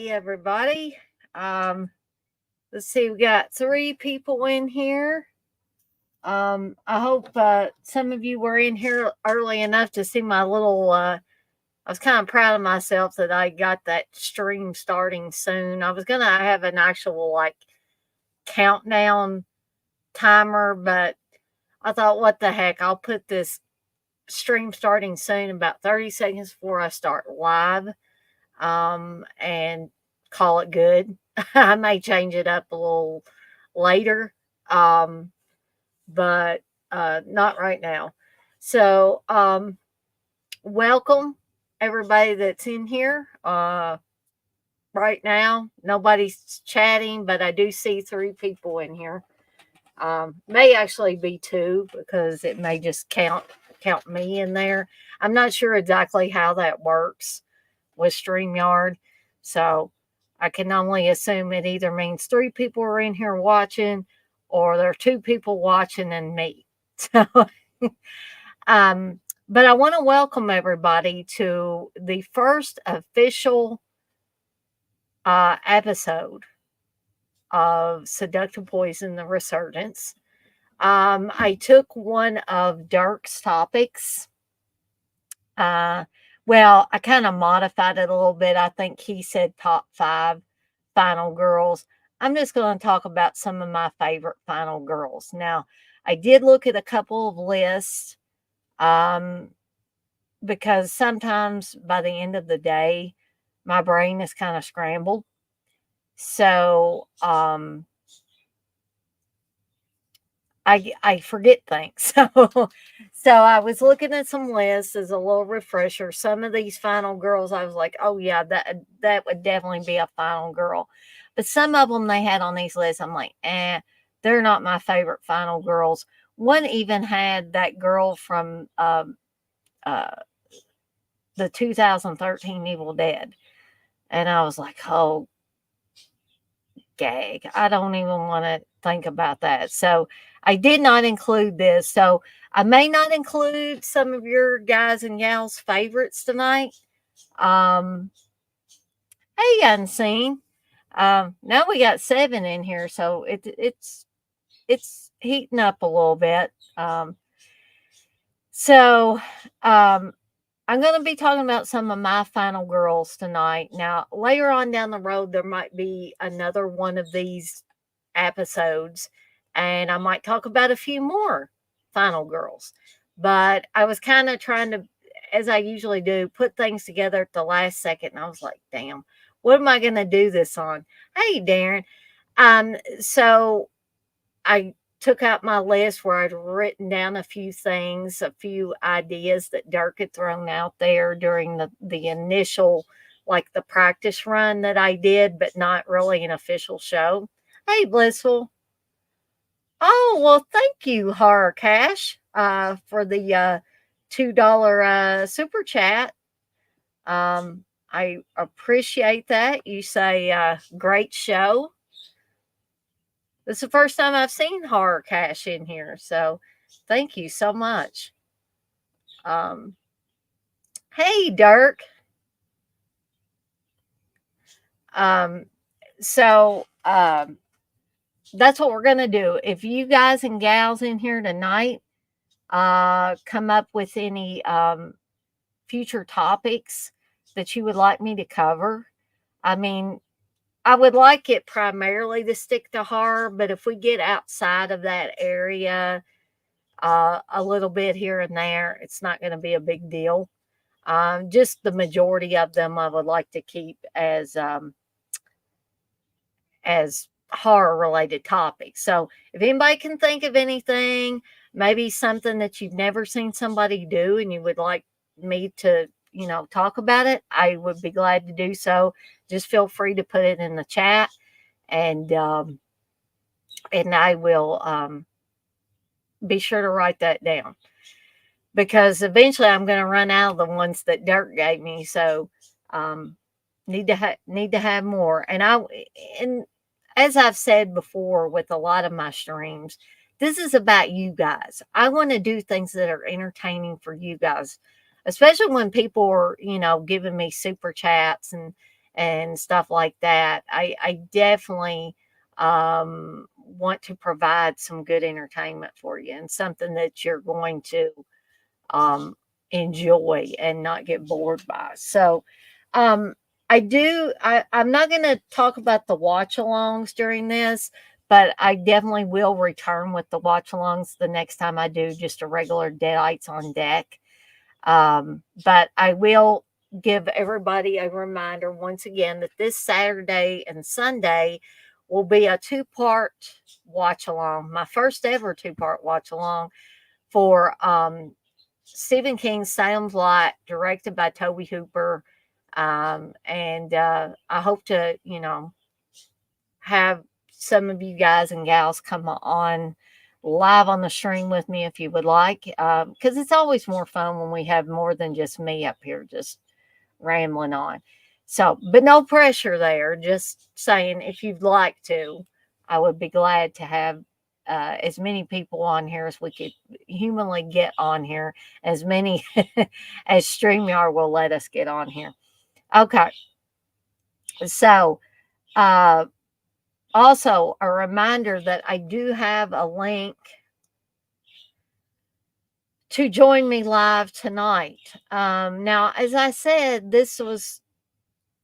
Hey everybody. Let's see, we got three people in here. I hope some of you were in here early enough to see my little I was kind of proud of myself that I got that stream starting soon. I was gonna have an actual like countdown timer, but I thought what the heck, I'll put this stream starting soon about 30 seconds before I start live. And call it good. I may change it up a little later, um, but not right now. So, welcome everybody that's in here. Right now, nobody's chatting, but I do see three people in here. May actually be two because it may just count me in there. I'm not sure exactly how that works with StreamYard. So I can only assume it either means three people are in here watching or there are two people watching and me. So, um, but I want to welcome everybody to the first official episode of Seductive Poison The Resurgence. I took one of Dirk's topics. Well, I kind of modified it a little bit. I think he said top 5 final girls. I'm just going to talk about some of my favorite final girls. Now, I did look at a couple of lists um, because sometimes by the end of the day, my brain is kind of scrambled. So, I forget things. So I was looking at some lists as a little refresher. Some of these final girls, I was like, oh yeah, that would definitely be a final girl. But some of them they had on these lists, I'm like, they're not my favorite final girls. One even had that girl from uh, the 2013 Evil Dead, and I was like, oh gag. I don't even want to think about that. So I did not include this. So I may not include some of your guys and gals' favorites tonight. Hey, Unseen. Now we got 7 in here, so it's heating up a little bit. So I'm going to be talking about some of my final girls tonight. Now, later on down the road, there might be another one of these episodes, and I might talk about a few more final girls. But I was kind of trying to, as I usually do, put things together at the last second, and I was like, damn, what am I going to do this on? Hey, Darren. So I took out my list where I'd written down a few things, a few ideas that Dirk had thrown out there during the initial, like the practice run that I did, but not really an official show. Hey, Blissful. Oh, well, thank you, Horror Cash, for the $2 super chat. I appreciate that. You say, great show. This is the first time I've seen Horror Cash in here, so thank you so much. Hey, Dirk. So that's what we're gonna do. If you guys and gals in here tonight come up with any future topics that you would like me to cover, I mean, I would like it primarily to stick to horror, but if we get outside of that area a little bit here and there, it's not going to be a big deal. Just the majority of them I would like to keep as horror related topics. So if anybody can think of anything, maybe something that you've never seen somebody do and you would like me to, talk about it, I would be glad to do so. Just feel free to put it in the chat, and I will be sure to write that down, because eventually I'm going to run out of the ones that Dirk gave me. So need to have more. And as I've said before with a lot of my streams, this is about you guys. I want to do things that are entertaining for you guys, especially when people are, giving me super chats and stuff like that. I definitely want to provide some good entertainment for you and something that you're going to um, enjoy and not get bored by. So, um, I'm not going to talk about the watch alongs during this, but I definitely will return with the watch alongs the next time I do just a regular Deadites on Deck. But I will give everybody a reminder once again that this Saturday and Sunday will be a two-part watch along, my first ever two-part watch along for Stephen King's Salem's Lot, directed by Toby Hooper. And I hope to, have some of you guys and gals come on live on the stream with me if you would like, because it's always more fun when we have more than just me up here just rambling on. So, but no pressure there. Just saying, if you'd like to, I would be glad to have as many people on here as we could humanly get on here, as many as StreamYard will let us get on here. Okay. So, uh, also a reminder that I do have a link to join me live tonight. Now, as I said, this was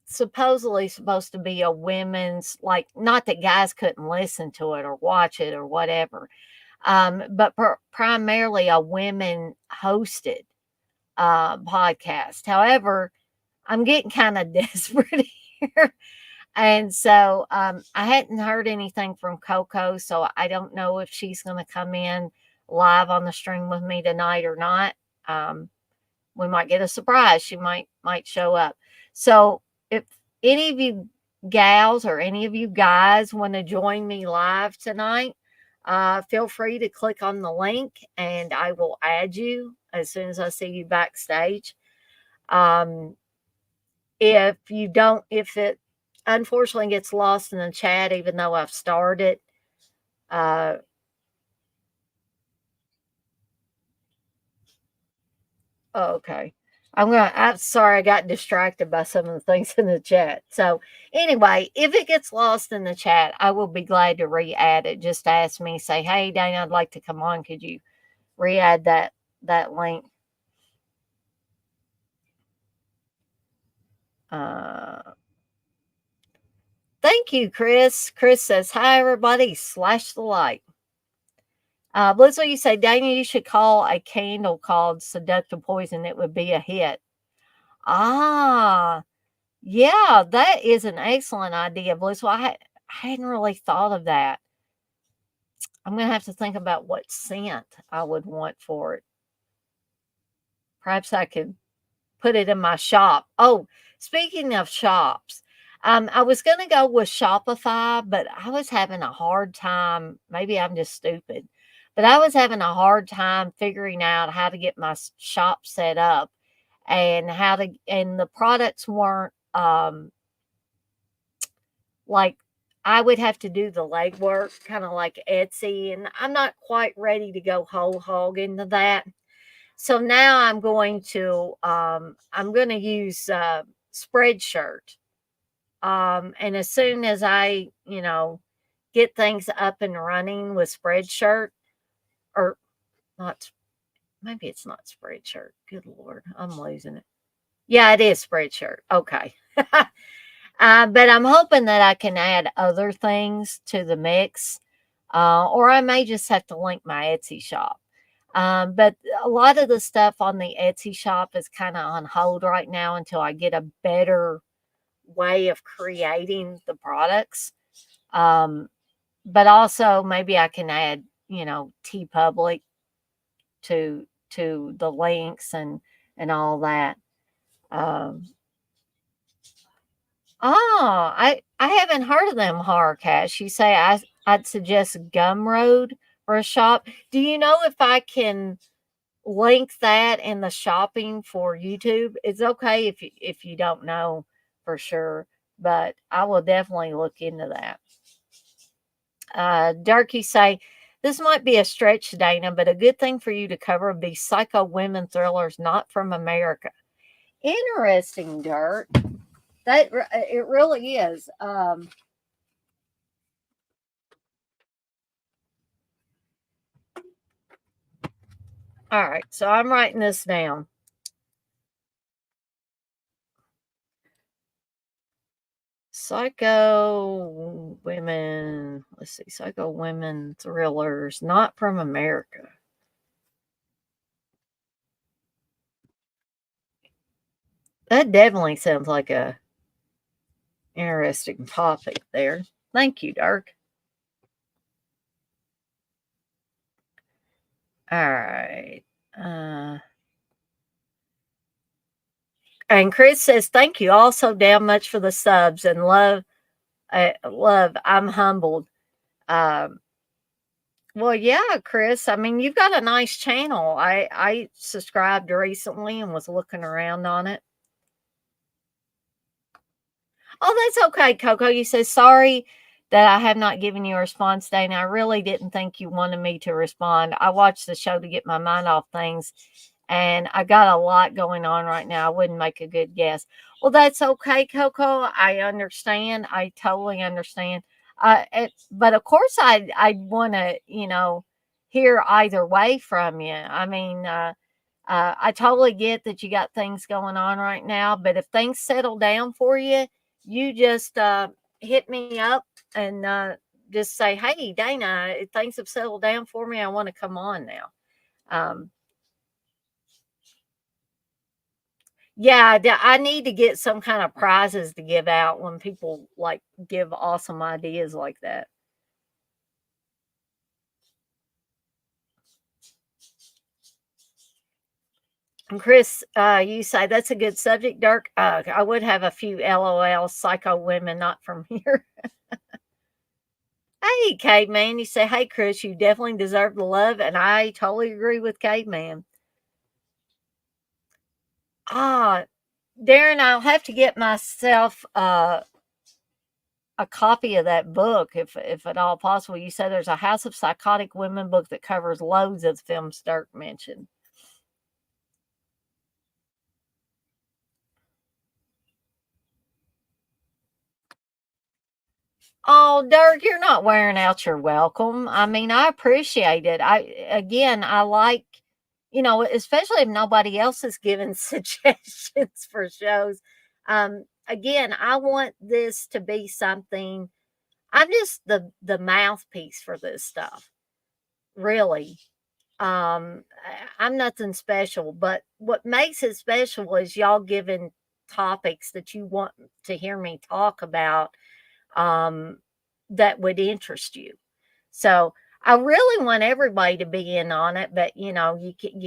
supposedly supposed to be a women's, like, not that guys couldn't listen to it or watch it or whatever, but primarily a women hosted podcast. However, I'm getting kind of desperate here. And so I hadn't heard anything from Coco, so I don't know if she's going to come in live on the stream with me tonight or not. We might get a surprise. She might show up. So if any of you gals or any of you guys want to join me live tonight, feel free to click on the link and I will add you as soon as I see you backstage. If it unfortunately gets lost in the chat, even though I've started, okay. I'm sorry, I got distracted by some of the things in the chat. So anyway, if it gets lost in the chat, I will be glad to re-add it. Just ask me, say, hey Dana, I'd like to come on. Could you re-add that link? Thank you, Chris. Chris says, hi everybody, slash the light. Blizzle, you say, Dana, you should call a candle called Seductive Poison. It would be a hit. Ah, yeah, that is an excellent idea, Blizzle. I hadn't really thought of that. I'm going to have to think about what scent I would want for it. Perhaps I could put it in my shop. Oh, speaking of shops, I was going to go with Shopify, but I was having a hard time. Maybe I'm just stupid, but I was having a hard time figuring out how to get my shop set up and and the products weren't, like, I would have to do the legwork, kind of like Etsy, and I'm not quite ready to go whole hog into that. So now I'm going to use Spreadshirt. And as soon as I, get things up and running with Spreadshirt, or not, maybe it's not Spreadshirt. Good Lord, I'm losing it. Yeah, it is Spreadshirt. Okay. But I'm hoping that I can add other things to the mix, or I may just have to link my Etsy shop. But a lot of the stuff on the Etsy shop is kind of on hold right now until I get a better way of creating the products. But also maybe I can add, TeePublic to the links and all that. I haven't heard of them, Horror Cash. You say I'd suggest Gumroad for a shop. Do you know if I can link that in the shopping for YouTube? It's okay if you don't know for sure, but I will definitely look into that. Dirk, you say, this might be a stretch, Dana, but a good thing for you to cover would be psycho women thrillers not from America. Interesting, Dirk. It really is. All right, so I'm writing this down. Psycho women. Let's see. Psycho women thrillers, not from America. That definitely sounds like a interesting topic there. Thank you, Dirk. All right. Uh, and Chris says, "Thank you all so damn much for the subs and love. Love. I'm humbled." Um, well, yeah, Chris. I mean, you've got a nice channel. I subscribed recently and was looking around on it. Oh, that's okay, Coco. You say sorry that I have not given you a response today, and I really didn't think you wanted me to respond. I watched the show to get my mind off things, and I got a lot going on right now. I wouldn't make a good guess. Well, that's okay, Coco. I understand. I totally understand. But of course, I want to, hear either way from you. I mean, I totally get that you got things going on right now, but if things settle down for you, you just hit me up and just say, "Hey, Dana, if things have settled down for me, I want to come on now." Um, yeah, I need to get some kind of prizes to give out when people like give awesome ideas like that. And Chris, you say that's a good subject, Dirk. I would have a few LOL psycho women not from here. Hey, Caveman, you say, "Hey, Chris, you definitely deserve the love." And I totally agree with Caveman. Ah, Darren, I'll have to get myself a copy of that book if at all possible. You say there's a House of Psychotic Women book that covers loads of the films Dirk mentioned. Oh, Dirk, you're not wearing out your welcome. I mean, I appreciate it. I like, especially if nobody else is giving suggestions for shows. Again, I want this to be something. I'm just the mouthpiece for this stuff, really. I'm nothing special, but what makes it special is y'all giving topics that you want to hear me talk about, um, that would interest you. So I really want everybody to be in on it, but you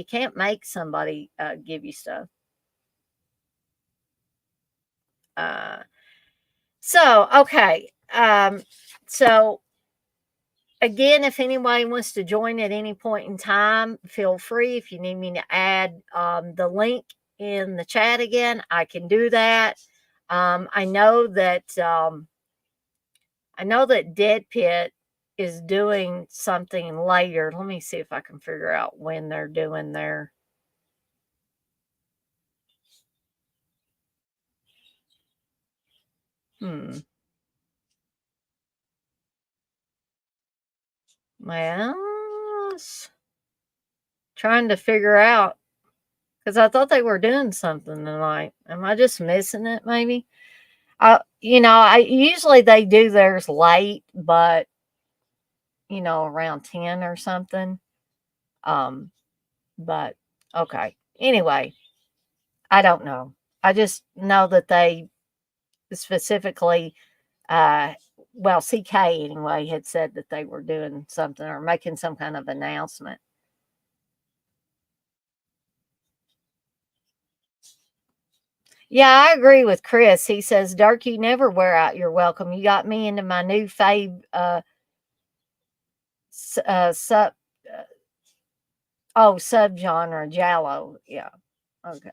can't make somebody give you stuff. Uh, so okay, so again, if anybody wants to join at any point in time, feel free. If you need me to add the link in the chat again, I can do that. I know that Dead Pit is doing something later. Let me see if I can figure out when they're doing their. Hmm. Well, trying to figure out because I thought they were doing something tonight. Am I just missing it? Maybe. I usually they do theirs late, but around 10 or something. Um, but okay. Anyway, I don't know. I just know that they specifically, uh, well, CK anyway had said that they were doing something or making some kind of announcement. Yeah, I agree with Chris. He says, "Dirk, you never wear out your welcome. You got me into my new fave sub subgenre, Jallo." Yeah. Okay.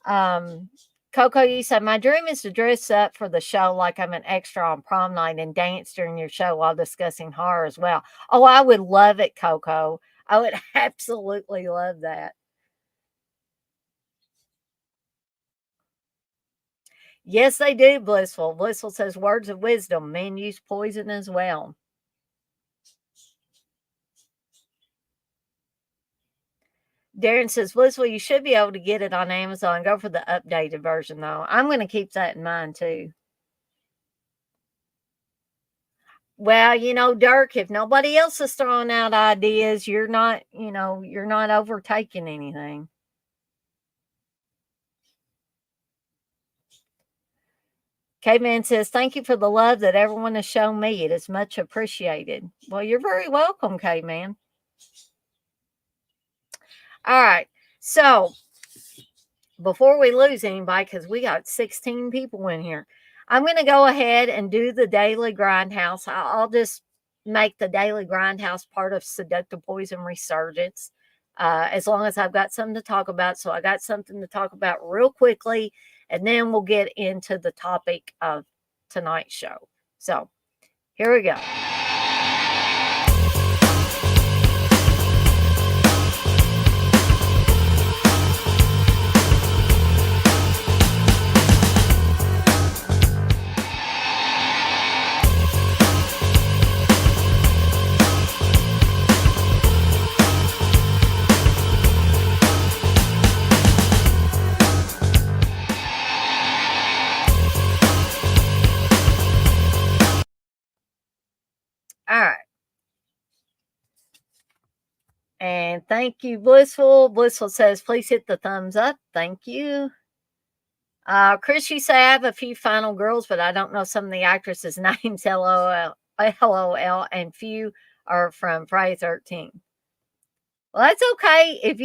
Um, Coco, you said, "My dream is to dress up for the show like I'm an extra on prom night and dance during your show while discussing horror as well." Oh, I would love it, Coco. I would absolutely love that. Yes, they do, Blissful. Blissful says words of wisdom. Men use poison as well. Darren says, Blissful, you should be able to get it on Amazon. Go for the updated version, though. I'm going to keep that in mind, too. Well, Dirk, if nobody else is throwing out ideas, you're not overtaking anything. K-Man says, thank you for the love that everyone has shown me. It is much appreciated. Well, you're very welcome, K-Man. All right. So before we lose anybody, because we got 16 people in here, I'm going to go ahead and do the Daily Grindhouse. I'll just make the Daily Grindhouse part of Seductive Poison Resurgence, as long as I've got something to talk about. So I got something to talk about real quickly, and then we'll get into the topic of tonight's show. So here we go. All right. And thank you, Blissful. Blissful says, please hit the thumbs up. Thank you. Chris, you say I have a few final girls, but I don't know some of the actresses' names. LOL, and few are from Friday 13. Well, that's okay. If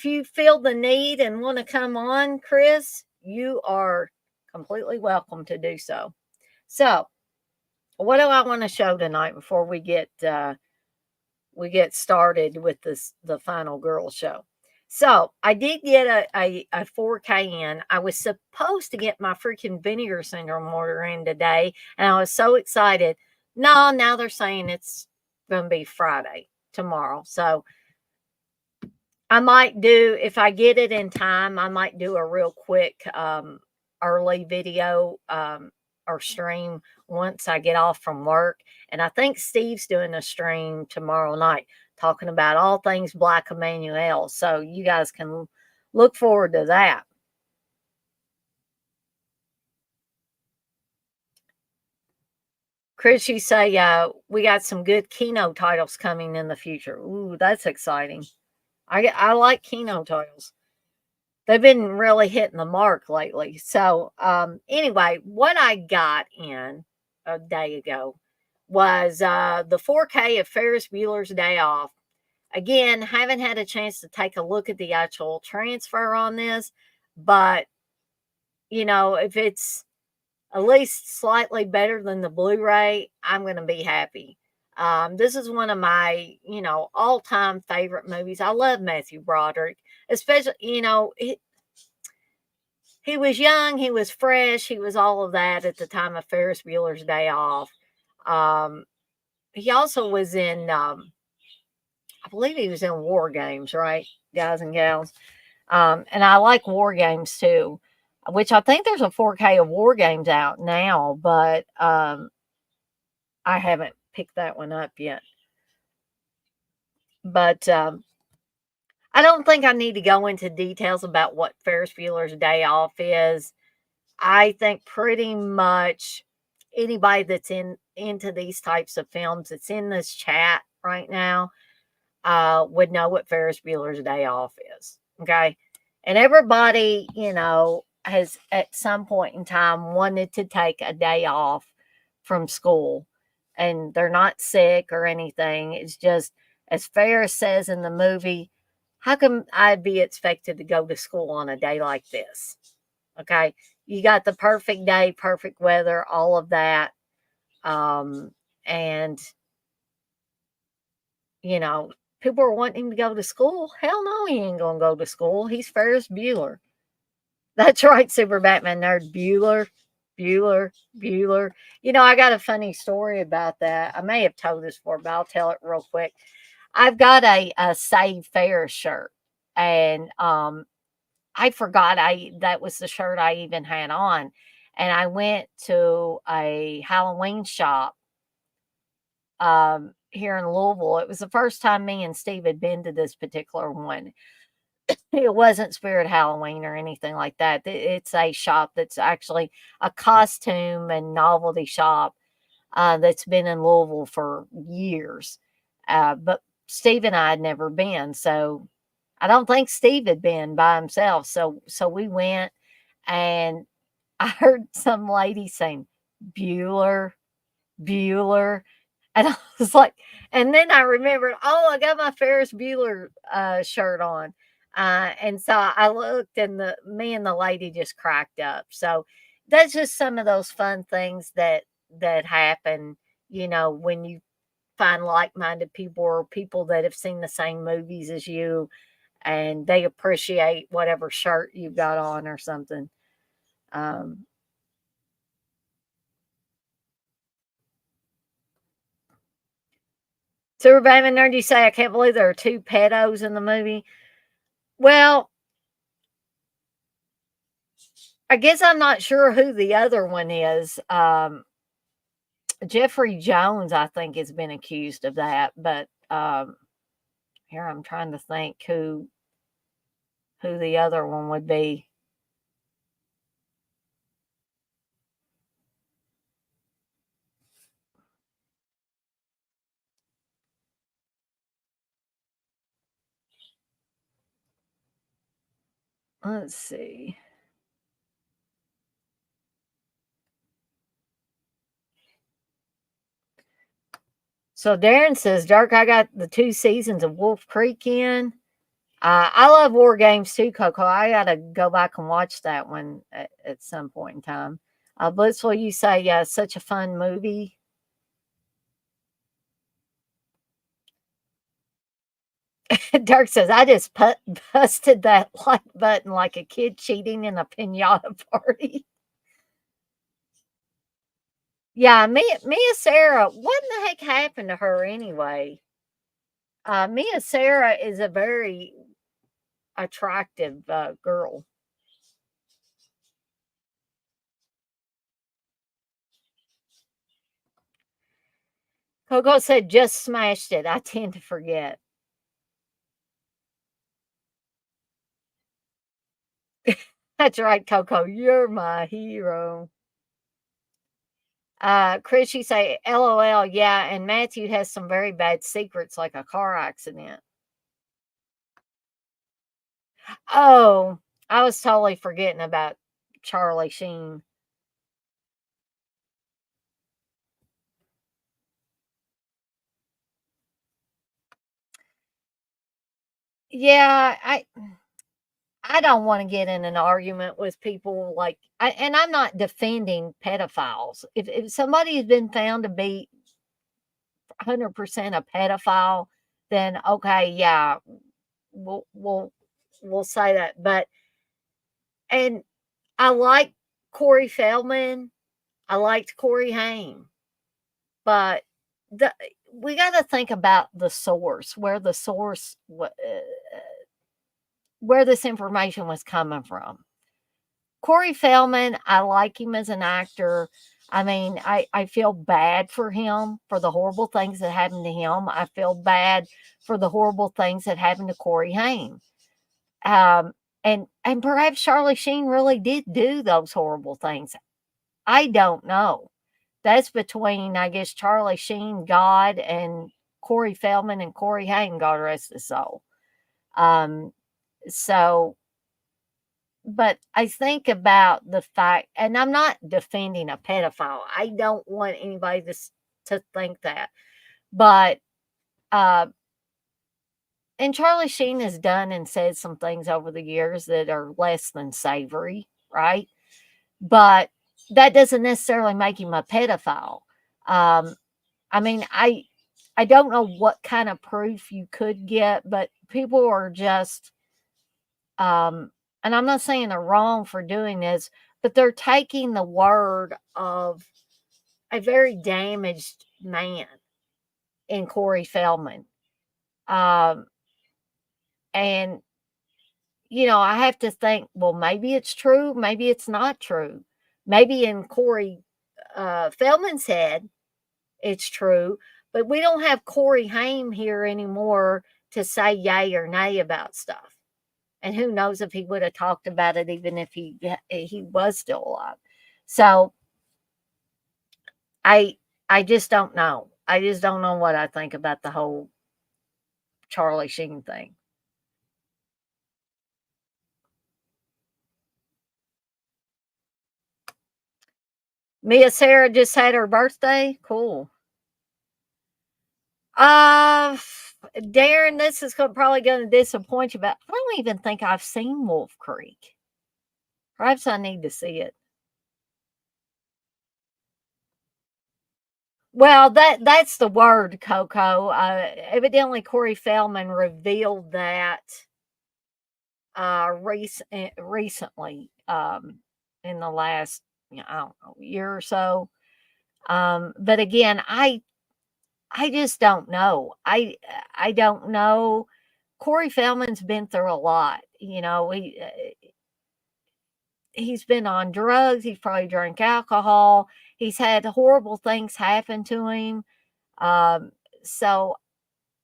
you feel the need and want to come on, Chris, you are completely welcome to do so. So, what do I want to show tonight before we get started with the final girl show? So I did get a 4K in. I was supposed to get my freaking Vinegar Syndrome order in today, and I was so excited. No, now they're saying it's going to be Friday, tomorrow. So I might do, if I get it in time, I might do a real quick early video or stream once I get off from work. And I think Steve's doing a stream tomorrow night talking about all things Black Emmanuel. So you guys can look forward to that. Chris, you say we got some good Kino titles coming in the future. Ooh, that's exciting. I like Kino titles. They've been really hitting the mark lately. So anyway, what I got in a day ago was the 4K of Ferris Bueller's Day Off. Again, haven't had a chance to take a look at the actual transfer on this, but if it's at least slightly better than the Blu-ray, I'm going to be happy. This is one of my, all-time favorite movies. I love Matthew Broderick, especially, he was young, he was fresh, he was all of that at the time of Ferris Bueller's Day Off. He also was in, I believe he was in War Games, right, guys and gals? And I like War Games too, which I think there's a 4K of War Games out now, but I haven't picked that one up yet. But I don't think I need to go into details about what Ferris Bueller's Day Off is. I think pretty much anybody that's into these types of films that's in this chat right now would know what Ferris Bueller's Day Off is. Okay. And everybody, has at some point in time wanted to take a day off from school. And they're not sick or anything. It's just, as Ferris says in the movie, how come I'd be expected to go to school on a day like this? Okay. You got the perfect day, perfect weather, all of that. And, people are wanting him to go to school. Hell no, he ain't going to go to school. He's Ferris Bueller. That's right, Super Batman Nerd. Bueller. I got a funny story about that. I may have told this before, but I'll tell it real quick. I've got a Save Ferris shirt. And I forgot that was the shirt I even had on, and I went to a Halloween shop, here in Louisville. It was the first time me and Steve had been to this particular one. It wasn't Spirit Halloween or anything like that. It's a shop that's actually a costume and novelty shop, that's been in Louisville for years. But Steve and I had never been, so I don't think Steve had been by himself. So we went, and I heard some lady saying Bueller, Bueller. And I was like, and then I remembered, oh, I got my Ferris Bueller shirt on. And so I looked, and me and the lady just cracked up. So that's just some of those fun things that happen, when you find like-minded people, or people that have seen the same movies as you, and they appreciate whatever shirt you've got on or something. Um, Super Batman Nerd, you say, I can't believe there are two pedos in the movie. Well, I guess I'm not sure who the other one is. Jeffrey Jones, I think, has been accused of that, but here I'm trying to think who the other one would be. Let's see. So Darren says, Dark, I got the 2 seasons of Wolf Creek in. I love war games too, Coco. I gotta go back and watch that one at some point in time. Blitzful, you say, yeah, such a fun movie. Dark says, I just busted that like button like a kid cheating in a pinata party. Yeah, Mia Sarah, what in the heck happened to her anyway? Mia Sarah is a very attractive girl. Coco said, just smashed it. I tend to forget. That's right, Coco. You're my hero. Chris, you say, LOL, yeah, and Matthew has some very bad secrets, like a car accident. Oh, I was totally forgetting about Charlie Sheen. Yeah, I don't want to get in an argument with people like, and I'm not defending pedophiles. If somebody has been found to be 100% a pedophile, then okay, yeah, we'll we'll we'll say that. But and I like Corey Feldman. I liked Corey Haim, but the we got to think about the source, where this information was coming from. Corey Feldman, I like him as an actor. I mean, I feel bad for him for the horrible things that happened to him. I feel bad for the horrible things that happened to Corey Haim. Um, and perhaps Charlie Sheen really did do those horrible things. I don't know. That's between, I guess, Charlie Sheen, God, and Corey Feldman and Corey Haim, God rest his soul. Um, so, but I think about the fact, and I'm not defending a pedophile. I don't want anybody to think that. But, uh, and Charlie Sheen has done and said some things over the years that are less than savory, right? But that doesn't necessarily make him a pedophile. Um, I mean, I don't know what kind of proof you could get, but people are just, um, and I'm not saying they're wrong for doing this, but they're taking the word of a very damaged man in Corey Feldman. Um, and I have to think, well, maybe it's true, maybe it's not true. Maybe in Corey Feldman's head, it's true, but we don't have Corey Haim here anymore to say yay or nay about stuff. And who knows if he would have talked about it even if he was still alive. So I I just don't know. I just don't know what I think about the whole Charlie Sheen thing. Mia Sarah just had her birthday. Cool. Uh, Darren, this is probably going to disappoint you, but I don't even think I've seen Wolf Creek. Perhaps I need to see it. Well, that's the word, Coco. Evidently, Corey Feldman revealed that recently, in the last, I don't know, year or so. But again, I just don't know. I don't know. Corey Feldman's been through a lot. He's been on drugs. He's probably drank alcohol. He's had horrible things happen to him. Um, so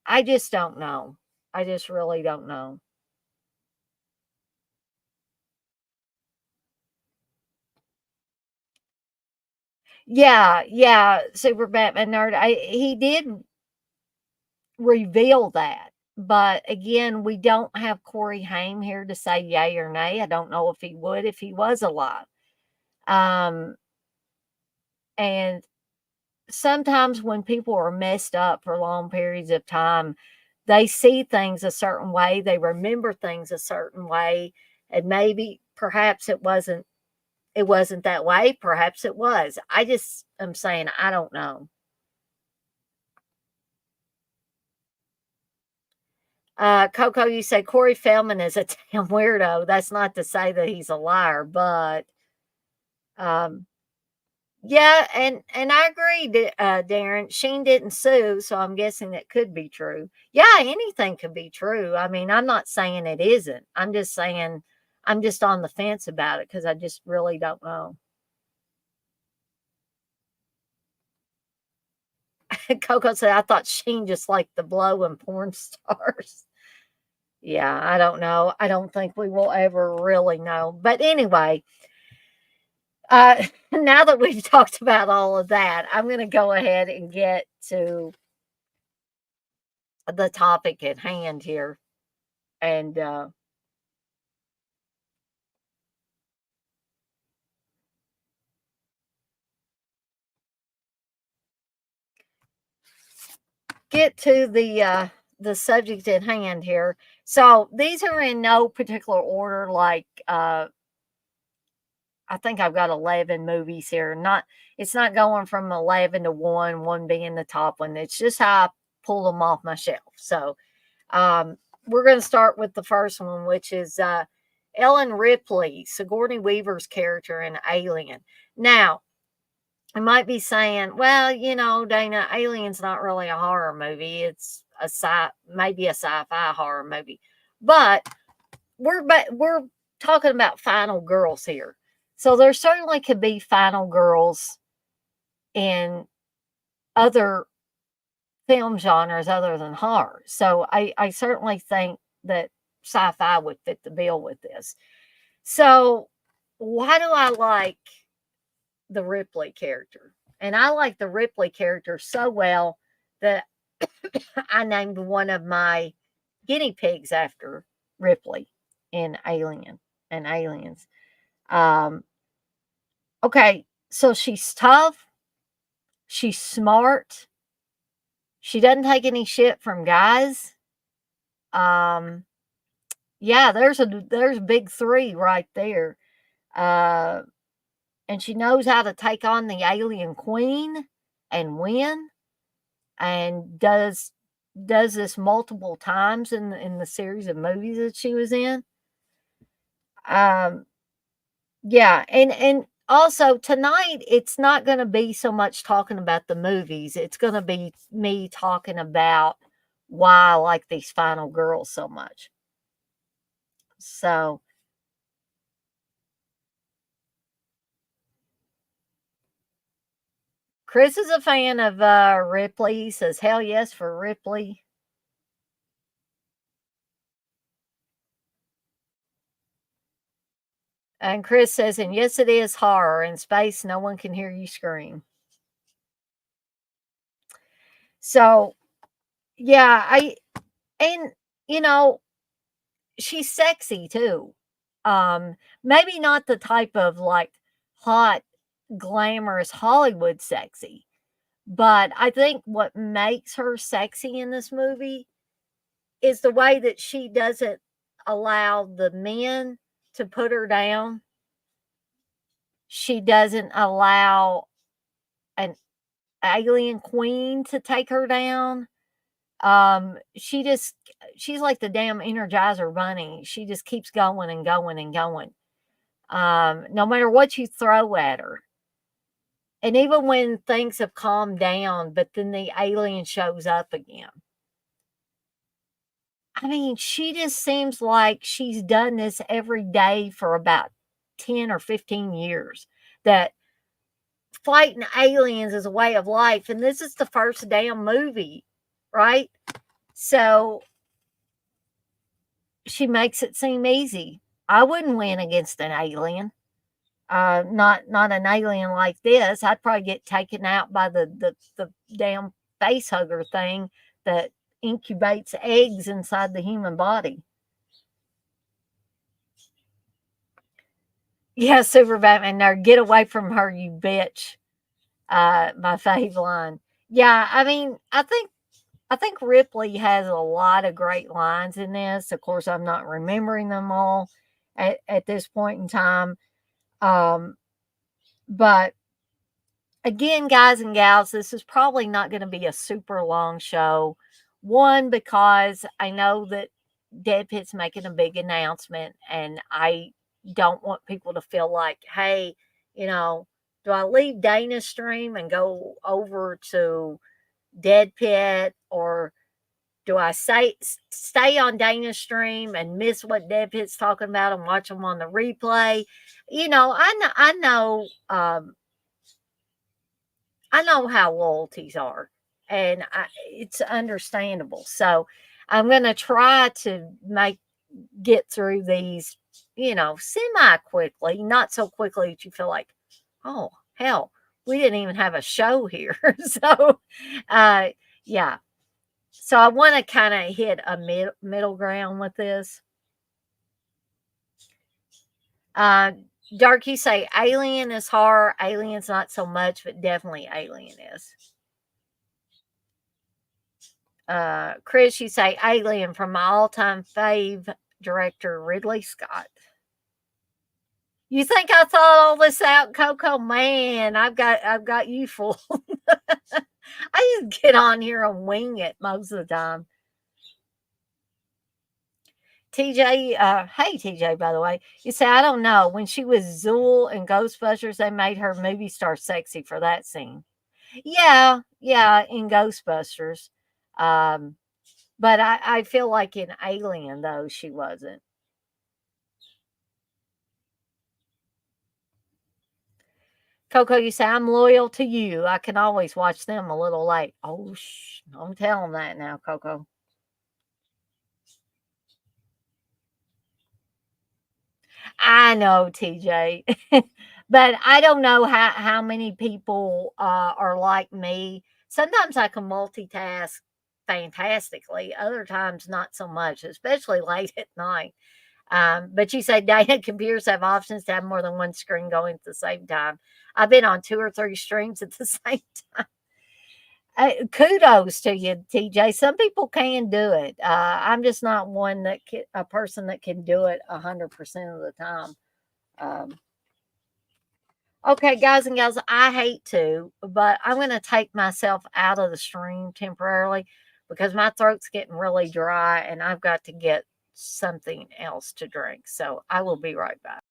I just don't know. I just really don't know. Yeah, yeah, Super Batman nerd. He did reveal that. But again, we don't have Corey Haim here to say yay or nay. I don't know if he would if he was alive. Um, and sometimes when people are messed up for long periods of time, they see things a certain way, they remember things a certain way, and maybe perhaps it wasn't that way, perhaps it was. I just am saying I don't know. Coco, you say Corey Feldman is a damn weirdo. That's not to say that he's a liar, but um, yeah, and I agree, Darren. Sheen didn't sue, so I'm guessing that could be true. Yeah, anything could be true. I mean, I'm not saying it isn't. I'm just saying I'm just on the fence about it because I just really don't know. Coco said, I thought Sheen just liked the blow and porn stars. Yeah, I don't know. I don't think we will ever really know. But anyway, now that we've talked about all of that, I'm going to go ahead and get to the topic at hand here. And get to the subject at hand here. So these are in no particular order. Like I think I've got 11 movies here. Not It's not going from 11 to one being the top one. It's just how I pull them off my shelf. So um, we're going to start with the first one, which is Ellen Ripley, Sigourney Weaver's character in Alien. Now, I might be saying, well, Dana, Alien's not really a horror movie. It's maybe a sci-fi horror movie. But we're talking about final girls here. So there certainly could be final girls in other film genres other than horror. So I certainly think that sci-fi would fit the bill with this. So why do I like the Ripley character? And I like the Ripley character so well that I named one of my guinea pigs after Ripley in Alien and Aliens. Um, okay, so she's tough, she's smart, she doesn't take any shit from guys. Um, yeah, there's a big three right there. Uh, and she knows how to take on the alien queen and win, and does this multiple times in the series of movies that she was in. Um, yeah, and also tonight it's not going to be so much talking about the movies. It's going to be me talking about why I like these final girls so much. So Chris is a fan of Ripley. He says, hell yes for Ripley. And Chris says, and yes, it is horror. In space, no one can hear you scream. So, yeah, and, you know, she's sexy too. Maybe not the type of like hot, glamorous Hollywood sexy, but I think what makes her sexy in this movie is the way that she doesn't allow the men to put her down. She doesn't allow an alien queen to take her down. She's like the damn Energizer bunny. She just keeps going and going and going. No matter what you throw at her. And even when things have calmed down, but then the alien shows up again. I mean, she just seems like she's done this every day for about 10 or 15 years. That fighting aliens is a way of life. And this is the first damn movie, right? So she makes it seem easy. I wouldn't win against an alien. Not an alien like this. I'd probably get taken out by the damn face hugger thing that incubates eggs inside the human body. Yeah, Super Batman, no, get away from her, you bitch. My fave line. Yeah, I mean, I think Ripley has a lot of great lines in this. Of course, I'm not remembering them all at this point in time. Um, but again, guys and gals, this is probably not going to be a super long show. One, because I know that Dead Pit's making a big announcement, and I don't want people to feel like, hey, you know, do I leave Dana's stream and go over to Dead Pit, or do I stay on Dana's stream and miss what Dead Pit's talking about and watch them on the replay? You know, I know how loyalties are, and it's understandable. So I'm going to try to get through these, semi quickly, not so quickly that you feel like, oh hell, we didn't even have a show here. So, uh, yeah. So I want to kind of hit a middle ground with this. Uh, Dark, you say Alien is horror. Alien's not so much, but definitely Alien is. Chris, you say Alien from my all-time fave director Ridley Scott. You think I thought all this out, Coco? Man, I've got you fooled. I just get on here and wing it most of the time. TJ, hey TJ, by the way, you say I don't know. When she was Zool in Ghostbusters, they made her movie star sexy for that scene. Yeah, yeah, in Ghostbusters. Um, but I feel like in Alien though she wasn't. Coco, you say, I'm loyal to you. I can always watch them a little late. Oh, don't tell them that now, Coco. I know, TJ. But I don't know how many people are like me. Sometimes I can multitask fantastically, other times not so much, especially late at night. But you say data computers have options to have more than one screen going at the same time. I've been on 2 or 3 streams at the same time. Kudos to you, TJ. Some people can do it. I'm just not a person that can do it 100% of the time. Um, okay, guys and gals, I hate to, but I'm going to take myself out of the stream temporarily because my throat's getting really dry and I've got to get something else to drink. So I will be right back.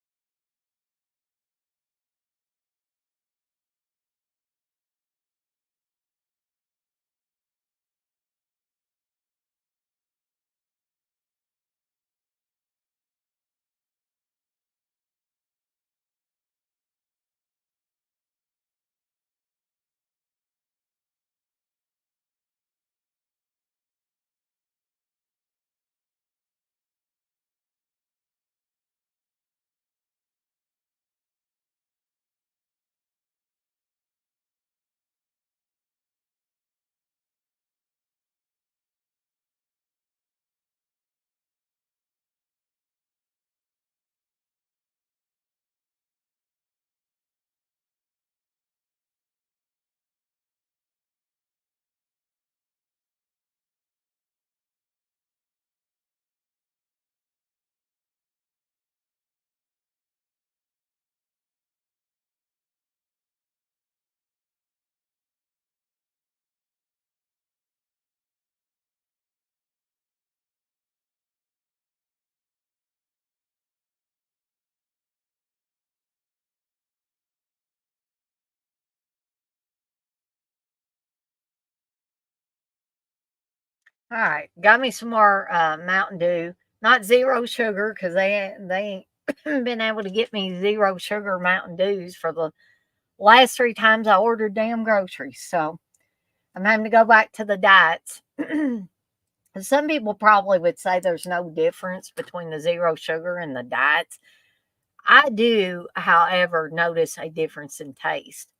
All right, got me some more Mountain Dew, not zero sugar because they ain't been able to get me zero sugar Mountain Dews for the last 3 times I ordered damn groceries. So I'm having to go back to the diets. Some people probably would say there's no difference between the zero sugar and the diets. I do, however, notice a difference in taste.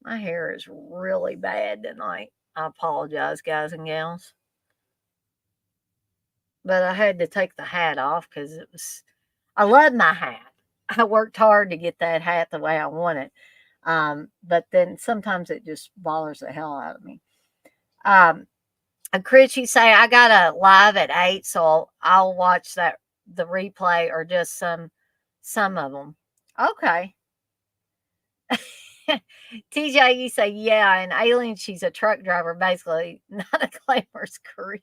My hair is really bad tonight. I apologize, guys and gals. But I had to take the hat off because it was, I love my hat. I worked hard to get that hat the way I want it. But then sometimes it just bothers the hell out of me. Um, Chris, you say I got a live at 8, so I'll watch that the replay or just some of them. Okay. TJ, you say yeah, and Alien, she's a truck driver, basically not a glamorous career.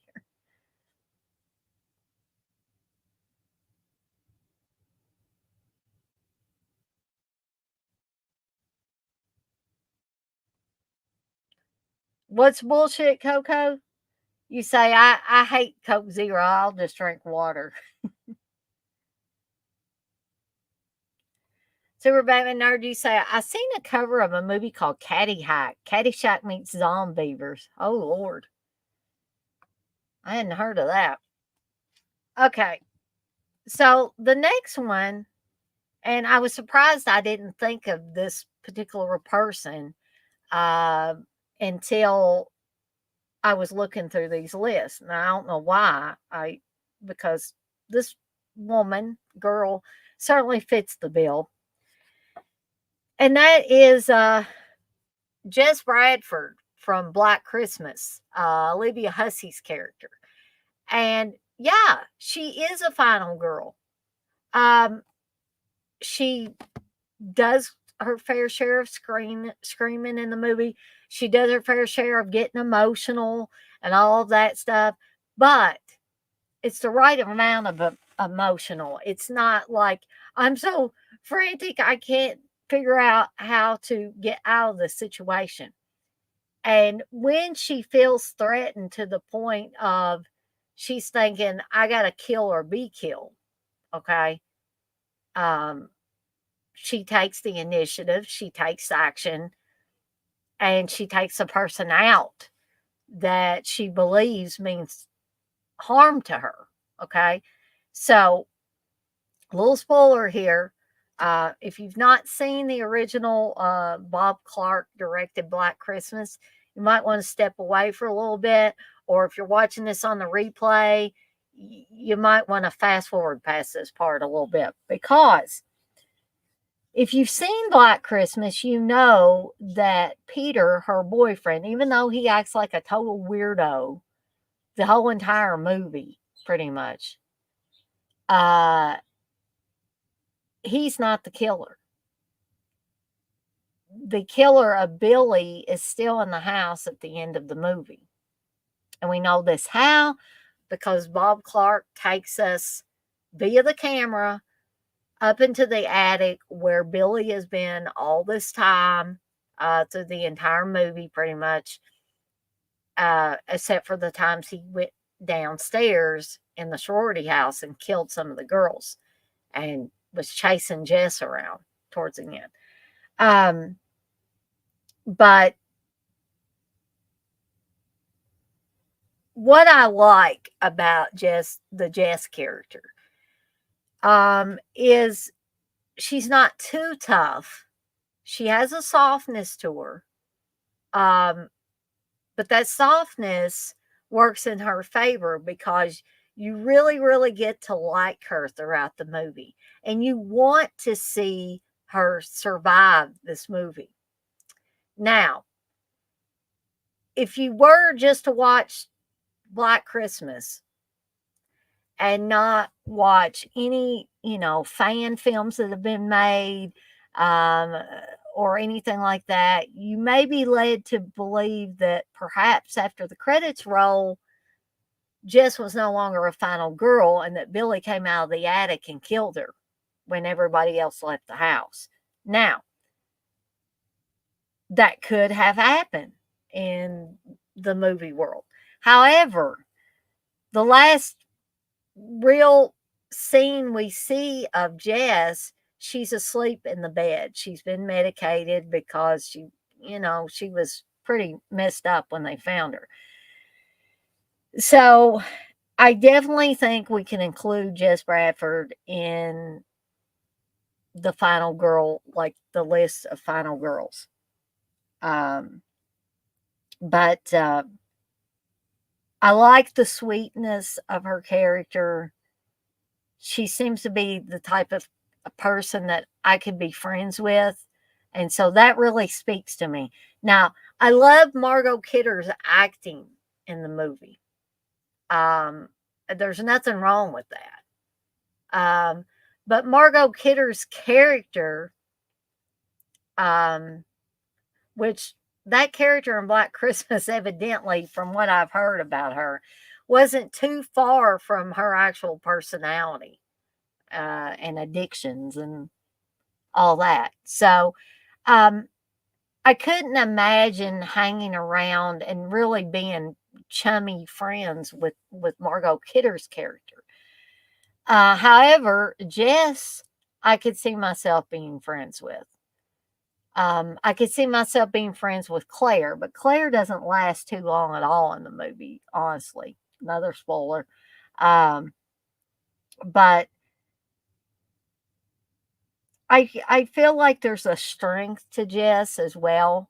What's bullshit, Coco? You say I hate Coke Zero. I'll just drink water. Super Batman Nerd, you say I seen a cover of a movie called Caddyshack. Caddyshack meets Zombievers. Oh Lord, I hadn't heard of that. Okay, so the next one, and I was surprised I didn't think of this particular person uh, until I was looking through these lists. Now I don't know why. Because this woman, girl, certainly fits the bill. And that is Jess Bradford from Black Christmas, Olivia Hussey's character. And yeah, she is a final girl. Um, she does her fair share of screaming in the movie. She does her fair share of getting emotional and all of that stuff. But it's the right amount of emotional. It's not like I'm so frantic I can't figure out how to get out of the situation. And when she feels threatened to the point of she's thinking, I got to kill or be killed, okay? Um, she takes the initiative, she takes action, and she takes a person out that she believes means harm to her, okay? So a little spoiler here. If you've not seen the original Bob Clark directed Black Christmas, you might want to step away for a little bit. Or if you're watching this on the replay, you might want to fast forward past this part a little bit. Because if you've seen Black Christmas, you know that Peter, her boyfriend, even though he acts like a total weirdo the whole entire movie, pretty much, uh, he's not the killer. The killer of Billy is still in the house at the end of the movie. And we know this how? Because Bob Clark takes us via the camera up into the attic where Billy has been all this time, through the entire movie, pretty much, except for the times he went downstairs in the sorority house and killed some of the girls and was chasing Jess around towards the end. But what I like about the Jess character, is she's not too tough. She has a softness to her. Um, but that softness works in her favor because you really, really get to like her throughout the movie. And you want to see her survive this movie. Now, if you were just to watch Black Christmas and not watch any, fan films that have been made, um, or anything like that, you may be led to believe that perhaps after the credits roll, Jess was no longer a final girl and that Billy came out of the attic and killed her when everybody else left the house. Now, that could have happened in the movie world. However, the last real scene we see of Jess, she's asleep in the bed. She's been medicated because she was pretty messed up when they found her. So I definitely think we can include Jess Bradford in the final girl, like the list of final girls. But I like the sweetness of her character. She seems to be the type of a person that I could be friends with. And so that really speaks to me. Now, I love Margot Kidder's acting in the movie. Um, there's nothing wrong with that. But Margot Kidder's character, um, which that character in Black Christmas, evidently, from what I've heard about her, wasn't too far from her actual personality and addictions and all that. So um, I couldn't imagine hanging around and really being chummy friends with Margot Kidder's character. However, Jess, I could see myself being friends with. I could see myself being friends with Claire, but Claire doesn't last too long at all in the movie, honestly. Another spoiler. Um, but I feel like there's a strength to Jess as well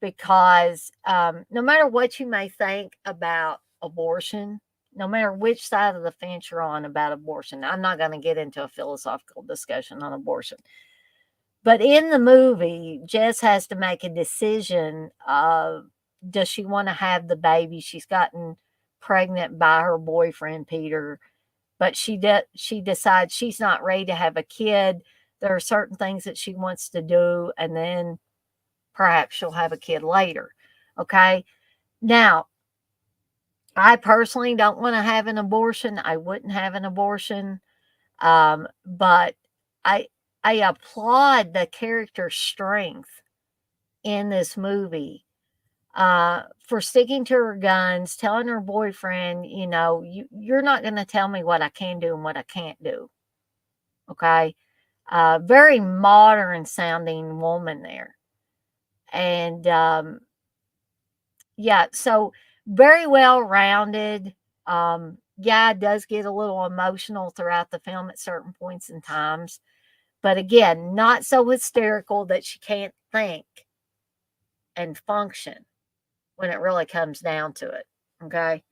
because no matter what you may think about abortion, no matter which side of the fence you're on about abortion, I'm not going to get into a philosophical discussion on abortion. But in the movie, Jess has to make a decision of does she want to have the baby? She's gotten pregnant by her boyfriend Peter, but she decides she's not ready to have a kid. There are certain things that she wants to do, and then perhaps she'll have a kid later. Okay. Now, I personally don't want to have an abortion. I wouldn't have an abortion. But I I applaud the character strength in this movie for sticking to her guns, telling her boyfriend, you're not going to tell me what I can do and what I can't do. Okay. Very modern sounding woman there. And yeah, so very well rounded. Yeah, it does get a little emotional throughout the film at certain points in times. But again, not so hysterical that she can't think and function when it really comes down to it. Okay.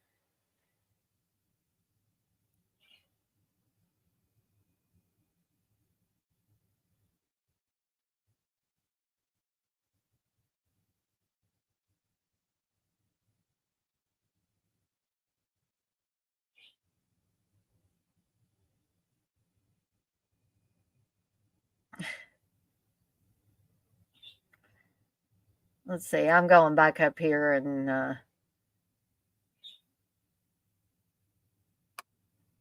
Let's see. I'm going back up here and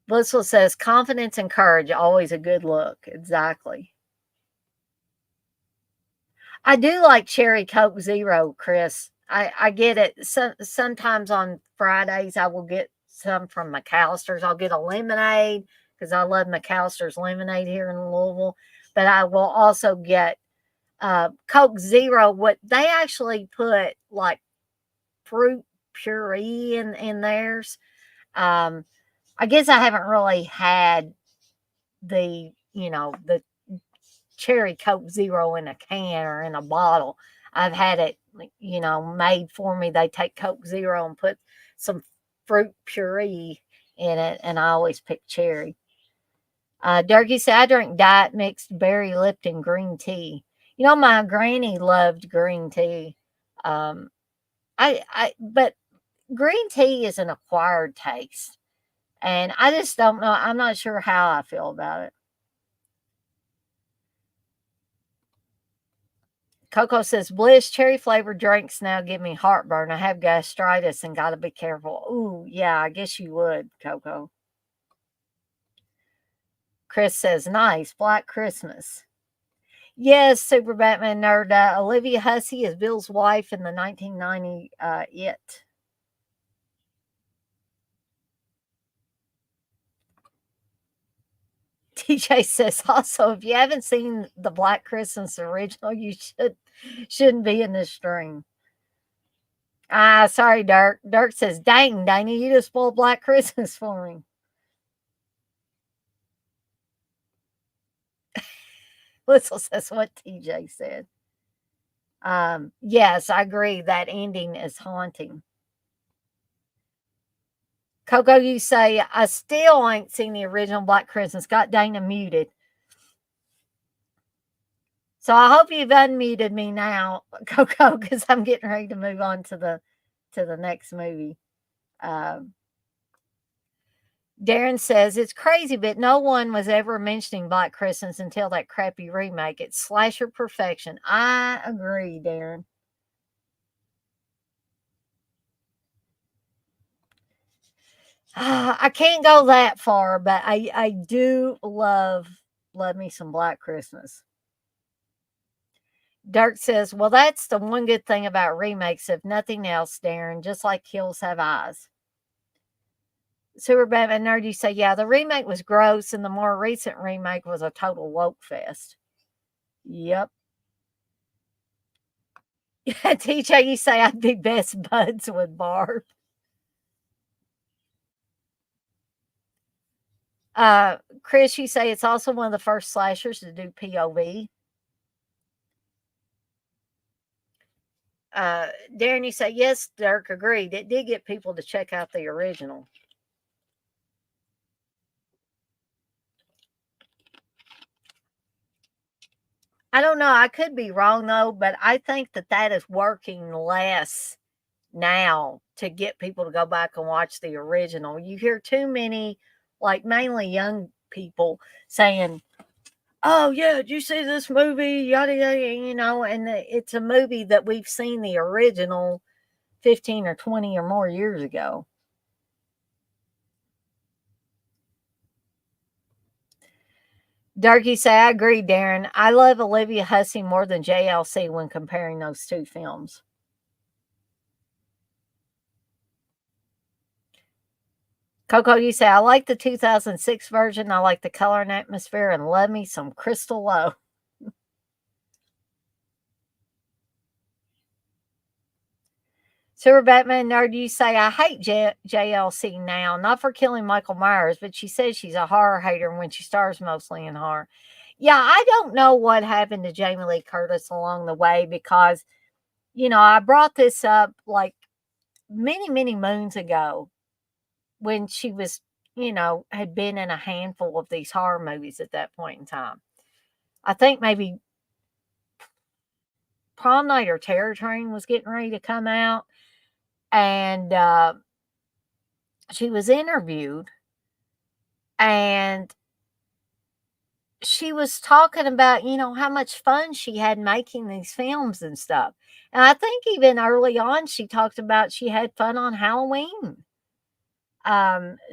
Blissful says confidence and courage always a good look. Exactly. I do like cherry Coke Zero, Chris. I get it. Sometimes on Fridays I will get some from McAllister's. I'll get a lemonade because I love McAllister's lemonade here in Louisville. But I will also get Coke Zero. What they actually put like fruit puree in theirs. Um, I guess I haven't really had the cherry Coke Zero in a can or in a bottle. I've had it, made for me. They take Coke Zero and put some fruit puree in it, and I always pick cherry. Durkee said, I drink diet mixed berry Lipton green tea. My granny loved green tea. Um, but green tea is an acquired taste, and I just don't know. I'm not sure how I feel about it. Coco says, Bliss cherry flavored drinks now give me heartburn. I have gastritis and got to be careful. Ooh, yeah, I guess you would, Coco. Chris says, nice, Black Christmas. Yes, Super Batman nerd. Olivia Hussey is Bill's wife in the 1990 It. TJ says, also, if you haven't seen the Black Christmas original, you shouldn't be in this stream. Sorry, Dirk. Dirk says, dang, Danny, you just spoiled Black Christmas for me. Whistle says what TJ said. Yes, I agree. That ending is haunting. Coco, you say, I still ain't seen the original Black Christmas. Got Dana muted. So I hope you've unmuted me now, Coco, because I'm getting ready to move on to the next movie. Darren says, it's crazy, but no one was ever mentioning Black Christmas until that crappy remake. It's slasher perfection. I agree, Darren. I can't go that far, but I do love me some Black Christmas. Dirk says, well, that's the one good thing about remakes, if nothing else, Darren, just like Hills Have Eyes. Super Batman Nerd, you say, yeah, the remake was gross, and the more recent remake was a total woke fest. Yep. Yeah, TJ, you say I'd be best buds with Barb. Chris, you say it's also one of the first slashers to do POV. Darren, you say, yes, Dirk, agreed. It did get people to check out the original. I don't know. I could be wrong, though, but I think that is working less now to get people to go back and watch the original. You hear too many, like mainly young people, saying, oh, yeah, did you see this movie? Yada, yada, and it's a movie that we've seen the original 15 or 20 or more years ago. Darky say, I agree, Darren. I love Olivia Hussey more than JLC when comparing those two films. Coco, you say, I like the 2006 version. I like the color and atmosphere, and love me some Crystal Lowe. Super Batman Nerd, you say, I hate JLC now, not for killing Michael Myers, but she says she's a horror hater when she stars mostly in horror. Yeah, I don't know what happened to Jamie Lee Curtis along the way because, I brought this up like many, many moons ago when she was, had been in a handful of these horror movies at that point in time. I think maybe Prom Night or Terror Train was getting ready to come out. And she was interviewed and she was talking about, how much fun she had making these films and stuff. And I think even early on, she talked about she had fun on Halloween.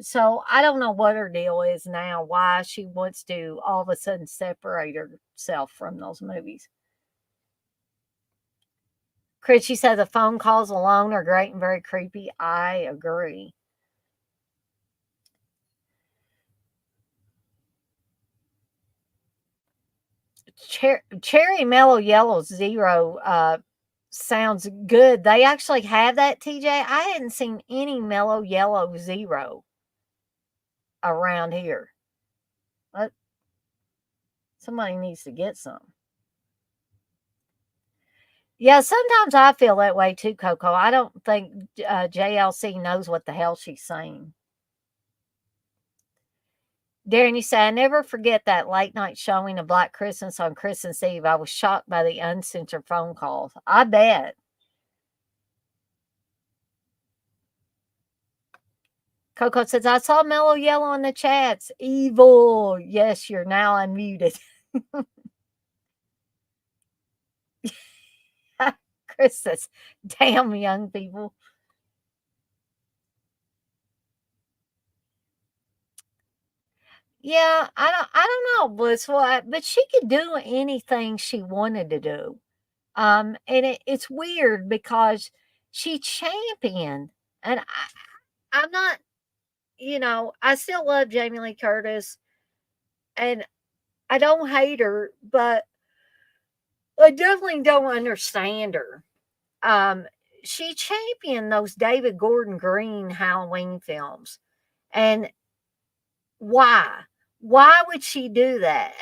So I don't know what her deal is now, why she wants to all of a sudden separate herself from those movies. Chris, she said the phone calls alone are great and very creepy. I agree. Cherry Mellow Yellow Zero sounds good. They actually have that, TJ. I hadn't seen any Mellow Yellow Zero around here. Somebody needs to get some. Yeah, sometimes I feel that way too, Coco. I don't think JLC knows what the hell she's saying. Darren, you say, I never forget that late night showing of Black Christmas on Christmas Eve. I was shocked by the uncensored phone calls. I bet. Coco says, I saw Mellow Yellow in the chats. Evil. Yes, you're now unmuted. Chris says, damn young people. Yeah, I don't know, Blissful, but she could do anything she wanted to do. And it's weird because she championed, and I'm not, I still love Jamie Lee Curtis. And I don't hate her, but I definitely don't understand her. Um, she championed those David Gordon Green Halloween films. And why? Why would she do that?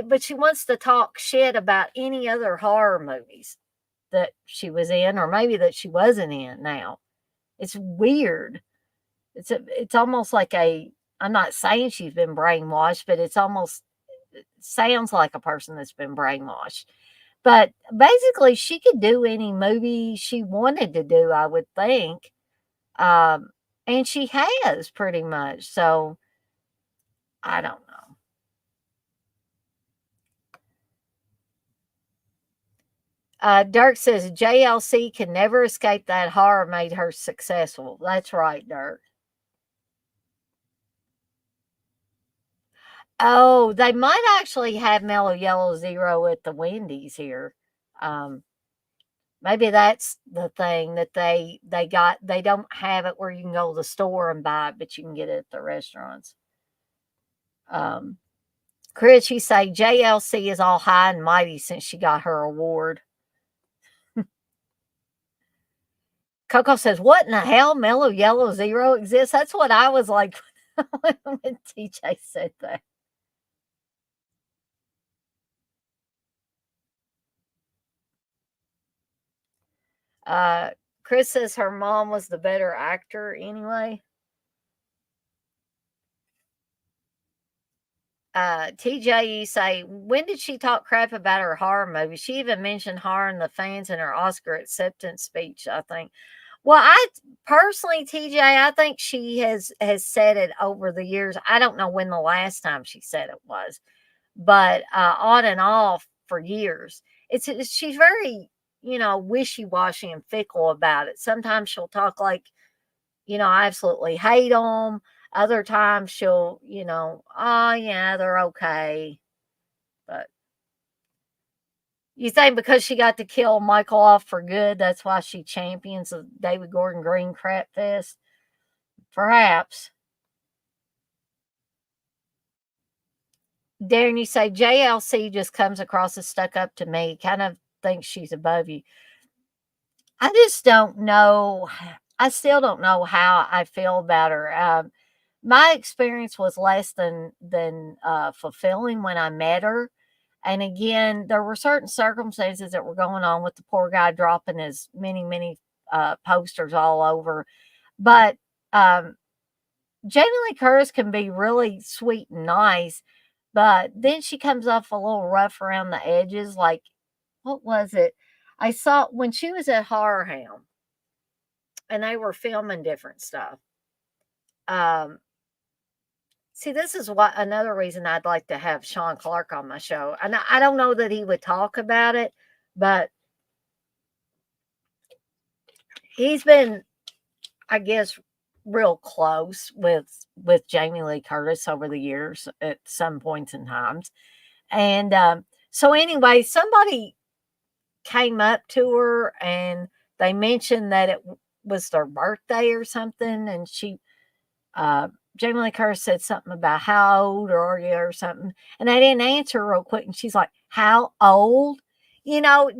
But she wants to talk shit about any other horror movies that she was in, or maybe that she wasn't in now. It's weird. It's almost like a, I'm not saying she's been brainwashed, but it's almost, it sounds like a person that's been brainwashed. But basically, she could do any movie she wanted to do, I would think. Um, and she has pretty much. So I don't know. Dirk says JLC can never escape that horror made her successful. That's right, Dirk. Oh, they might actually have Mellow Yellow Zero at the Wendy's here. Um, Maybe that's the thing that they got. They don't have it where you can go to the store and buy it, but you can get it at the restaurants. Um, Chris, you say JLC is all high and mighty since she got her award. Coco says, "What in the hell? Mellow Yellow Zero exists?" That's what I was like when TJ said that. Uh, Chris says her mom was the better actor anyway. TJ, you say, when did she talk crap about her horror movie? She even mentioned horror and the fans in her Oscar acceptance speech, I think. Well, I personally, TJ, I think she has said it over the years. I don't know when the last time she said it was, but on and off for years. She's very, wishy washy and fickle about it. Sometimes she'll talk like, I absolutely hate them. Other times she'll, oh yeah, they're okay. But you think because she got to kill Michael off for good, that's why she champions the David Gordon Green crap fest? Perhaps. Darren, you say JLC just comes across as stuck up to me, kind of thinks she's above you. I just don't know. I still don't know how I feel about her. My experience was less than fulfilling when I met her. And again, there were certain circumstances that were going on with the poor guy dropping his many posters all over. But um, Jamie Lee Curtis can be really sweet and nice, but then she comes off a little rough around the edges. Like, what was it? I saw when she was at Horror Hound and they were filming different stuff. Um, See, this is what another reason I'd like to have Sean Clark on my show. And I don't know that he would talk about it, but he's been, I guess, real close with Jamie Lee Curtis over the years at some points in times. And so anyway, somebody came up to her and they mentioned that it was their birthday or something, and uh, Jamie Lee Curtis said something about how old are you or something, and they didn't answer real quick, and she's like, "How old?"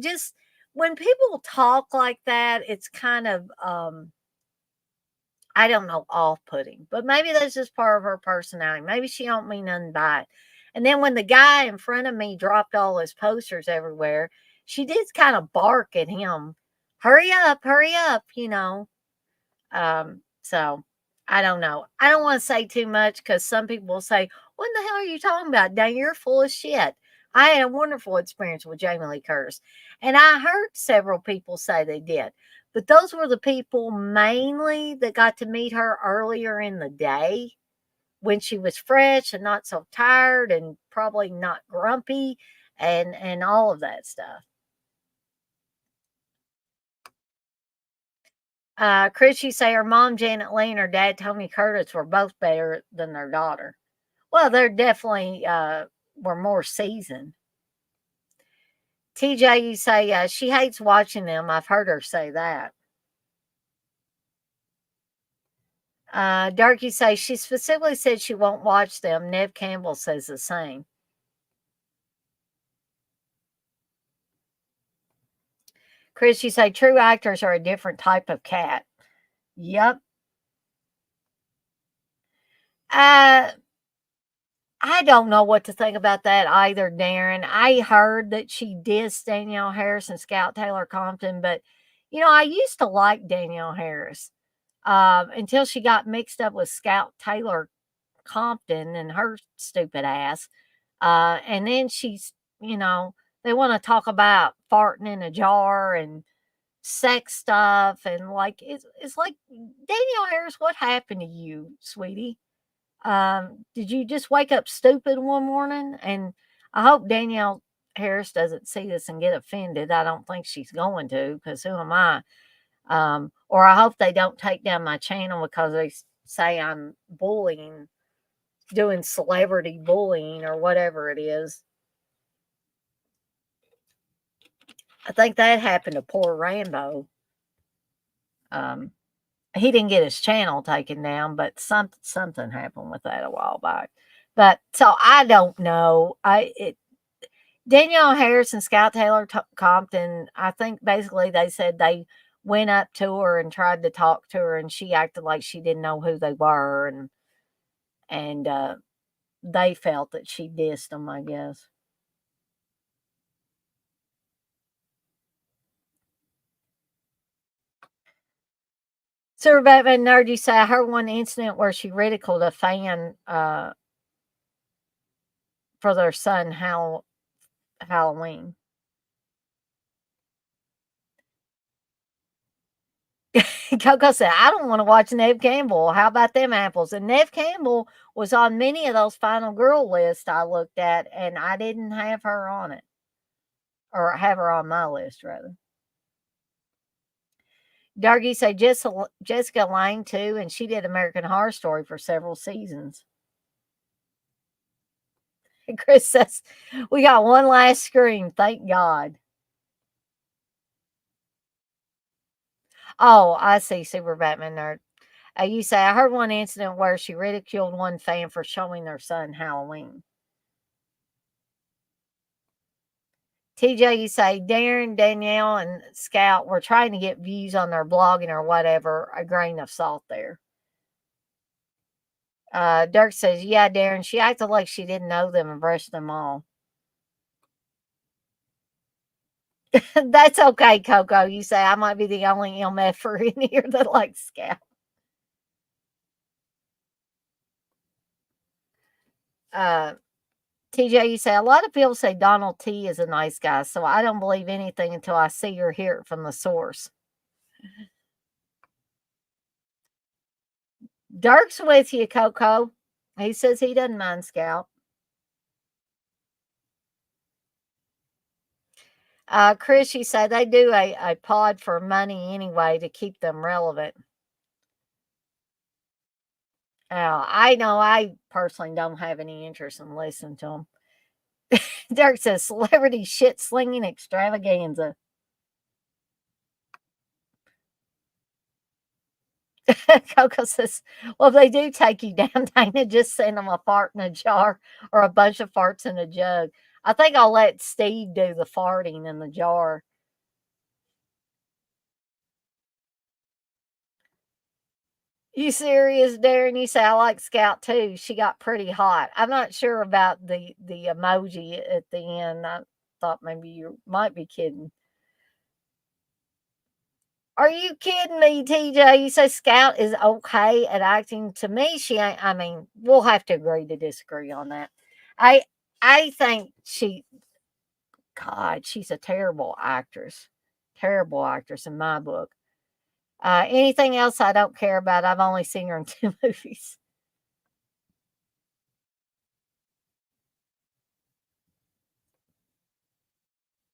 Just when people talk like that, it's kind of I don't know, off-putting, but maybe that's just part of her personality. Maybe she don't mean nothing by it. And then when the guy in front of me dropped all his posters everywhere, she did kind of bark at him, hurry up. So I don't know. I don't want to say too much because some people will say, what in the hell are you talking about? Dang, you're full of shit. I had a wonderful experience with Jamie Lee Curtis. And I heard several people say they did. But those were the people mainly that got to meet her earlier in the day when she was fresh and not so tired and probably not grumpy and all of that stuff. Chris, you say her mom, Janet Leigh, and her dad, Tony Curtis, were both better than their daughter. Well, they're definitely were more seasoned. TJ, you say she hates watching them. I've heard her say that. Darky says she specifically said she won't watch them. Nev Campbell says the same. Chris, you say true actors are a different type of cat. Yep. Uh, I don't know what to think about that either, Darren. I heard that she dissed Danielle Harris and Scout Taylor Compton, but I used to like Danielle Harris until she got mixed up with Scout Taylor Compton and her stupid ass. And then they want to talk about farting in a jar and sex stuff, and like it's like, Danielle Harris, what happened to you, sweetie? Did you just wake up stupid one morning? And I hope Danielle Harris doesn't see this and get offended. I don't think she's going to, because who am I? Or I hope they don't take down my channel because they say I'm bullying, doing celebrity bullying or whatever it is. I think that happened to poor Rambo. He didn't get his channel taken down, but something happened with that a while back. But so I don't know. Danielle Harris and Scout Taylor Compton, I think basically they said they went up to her and tried to talk to her, and she acted like she didn't know who they were, and they felt that she dissed them, I guess. Sir Batman Nerd, you say I heard one incident where she ridiculed a fan for their son Halloween. Coco said, I don't want to watch Nev Campbell. How about them apples? And Nev Campbell was on many of those final girl lists I looked at, and I didn't have her on it, or have her on my list, rather. Dargy said Jessica Lange, too, and she did American Horror Story for several seasons. And Chris says, we got one last scream, thank God. Oh, I see, Super Batman Nerd. You say, I heard one incident where she ridiculed one fan for showing their son Halloween. TJ, you say, Darren, Danielle, and Scout were trying to get views on their blogging or whatever. A grain of salt there. Dirk says, yeah, Darren, she acted like she didn't know them and brushed them all. That's okay, Coco. You say, I might be the only MFer in here that likes Scout. TJ, you say, a lot of people say Donald T is a nice guy, so I don't believe anything until I see or hear it from the source. Dirk's with you, Coco. He says he doesn't mind Scout. Chris, you say they do a pod for money anyway to keep them relevant. I know I personally don't have any interest in listening to them. Dirk says celebrity shit slinging extravaganza. Coco says, well, if they do take you down, Dana, just send them a fart in a jar or a bunch of farts in a jug. I think I'll let Steve do the farting in the jar. You serious, Darren? You say I like Scout too. She got pretty hot. I'm not sure about the emoji at the end. I thought maybe you might be kidding. Are you kidding me, TJ? You say Scout is okay at acting. To me, she ain't. I mean, we'll have to agree to disagree on that. I I think God, she's a terrible actress. Terrible actress in my book. Anything else I don't care about. I've only seen her in 2 movies.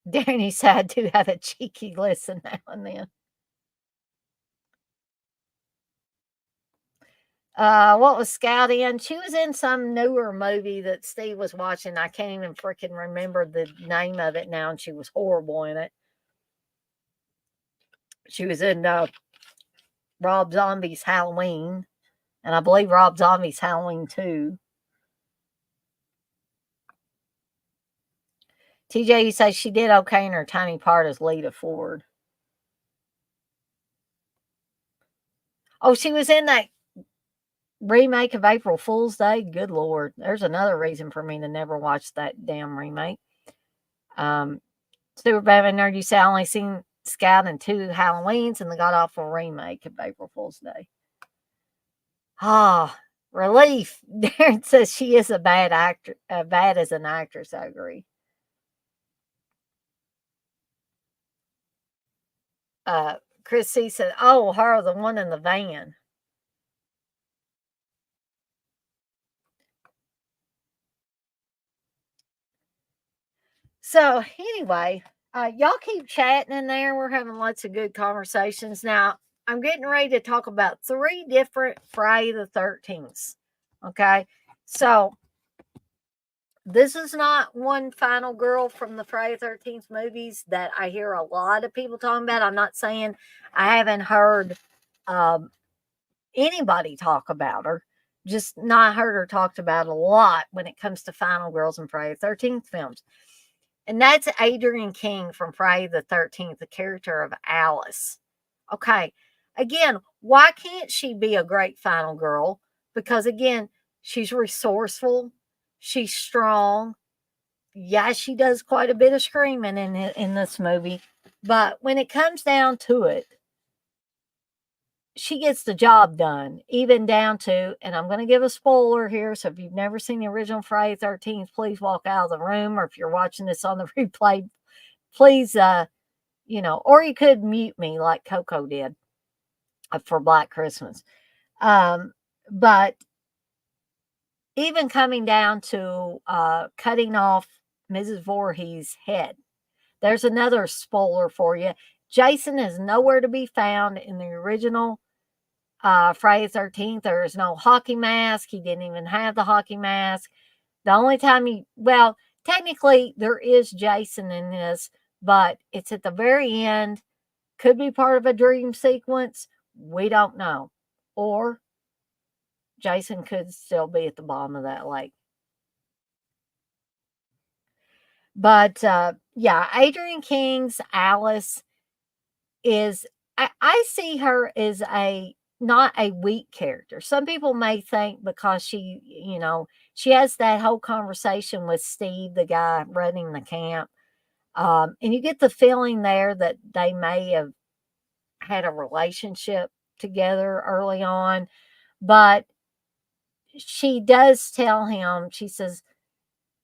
Danny said I do have a cheeky listen now and then. What was Scout in? She was in some newer movie that Steve was watching. I can't even freaking remember the name of it now, and she was horrible in it. She was in Rob Zombie's Halloween. And I believe Rob Zombie's Halloween 2. TJ, you say she did okay in her tiny part as Lita Ford. Oh, she was in that remake of April Fool's Day. Good Lord. There's another reason for me to never watch that damn remake. Super Batman Nerd, you say I only seen Scout in 2 Halloweens and the god awful remake of April Fool's Day. Ah, relief. Darren says she is a bad actor, bad as an actress. I agree. Chris C said, "Oh, her, the one in the van." So anyway, y'all keep chatting in there. We're having lots of good conversations. Now, I'm getting ready to talk about 3 different Friday the 13th. Okay. So this is not one final girl from the Friday the 13th movies that I hear a lot of people talking about. I'm not saying I haven't heard um, anybody talk about her, just not heard her talked about a lot when it comes to final girls and Friday the 13th films. And that's Adrienne King from Friday the 13th, the character of Alice. Okay. Again, why can't she be a great final girl? Because again, she's resourceful, she's strong. Yeah, she does quite a bit of screaming in this movie, but when it comes down to it, she gets the job done, even down to, and I'm going to give a spoiler here. So if you've never seen the original Friday the 13th, please walk out of the room. Or if you're watching this on the replay, please, or you could mute me like Coco did for Black Christmas. But even coming down to cutting off Mrs. Voorhees' head, there's another spoiler for you. Jason is nowhere to be found in the original Friday the 13th. There is no hockey mask. He didn't even have the hockey mask. The only time technically there is Jason in this, but it's at the very end. Could be part of a dream sequence. We don't know. Or Jason could still be at the bottom of that lake. But yeah, Adrienne King's Alice is, I see her as not a weak character. Some people may think because she has that whole conversation with Steve, the guy running the camp. And you get the feeling there that they may have had a relationship together early on. But she does tell him, he says,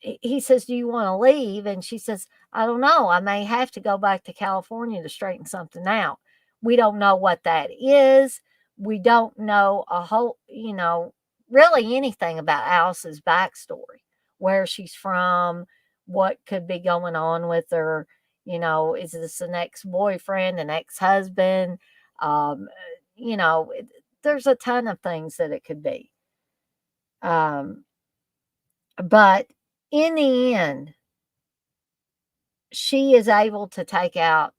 "Do you want to leave?" And she says, "I don't know. I may have to go back to California to straighten something out." We don't know what that is. We don't know really anything about Alice's backstory, where she's from, what could be going on with her. Is this an ex boyfriend, an ex husband? Um, there's a ton of things that it could be. But in the end, she is able to take out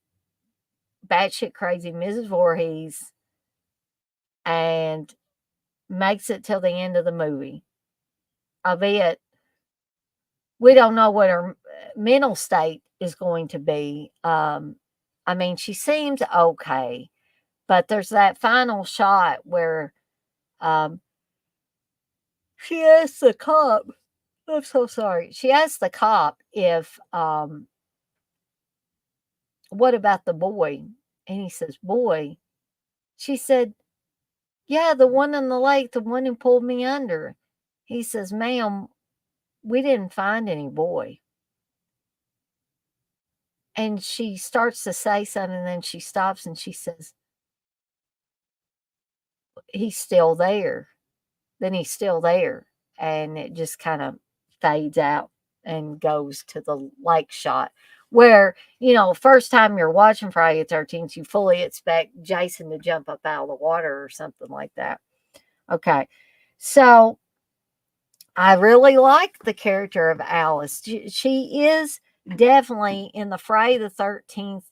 batshit crazy Mrs. Voorhees and makes it till the end of the movie. Albeit, we don't know what her mental state is going to be. I mean, she seems okay, but there's that final shot where she asks the cop, I'm so sorry. She asks the cop if, what about the boy? And he says, boy. She said, yeah, the one on the lake, the one who pulled me under. He says, ma'am, we didn't find any boy. And she starts to say something, and then she stops and she says, he's still there. Then he's still there. And it just kind of fades out and goes to the lake shot where, first time you're watching Friday the 13th, you fully expect Jason to jump up out of the water or something like that. Okay. So I really like the character of Alice. She is definitely in the Friday the 13th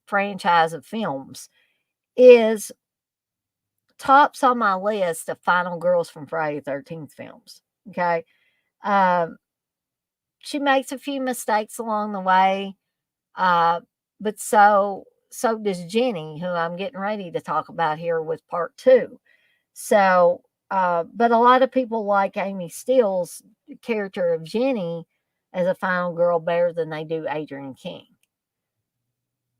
franchise of films is tops on my list of final girls from Friday the 13th films. Okay. Um, she makes a few mistakes along the way. Uh, but so does Jenny, who I'm getting ready to talk about here with part two. So, but a lot of people like Amy Steele's character of Jenny as a final girl better than they do Adrienne King.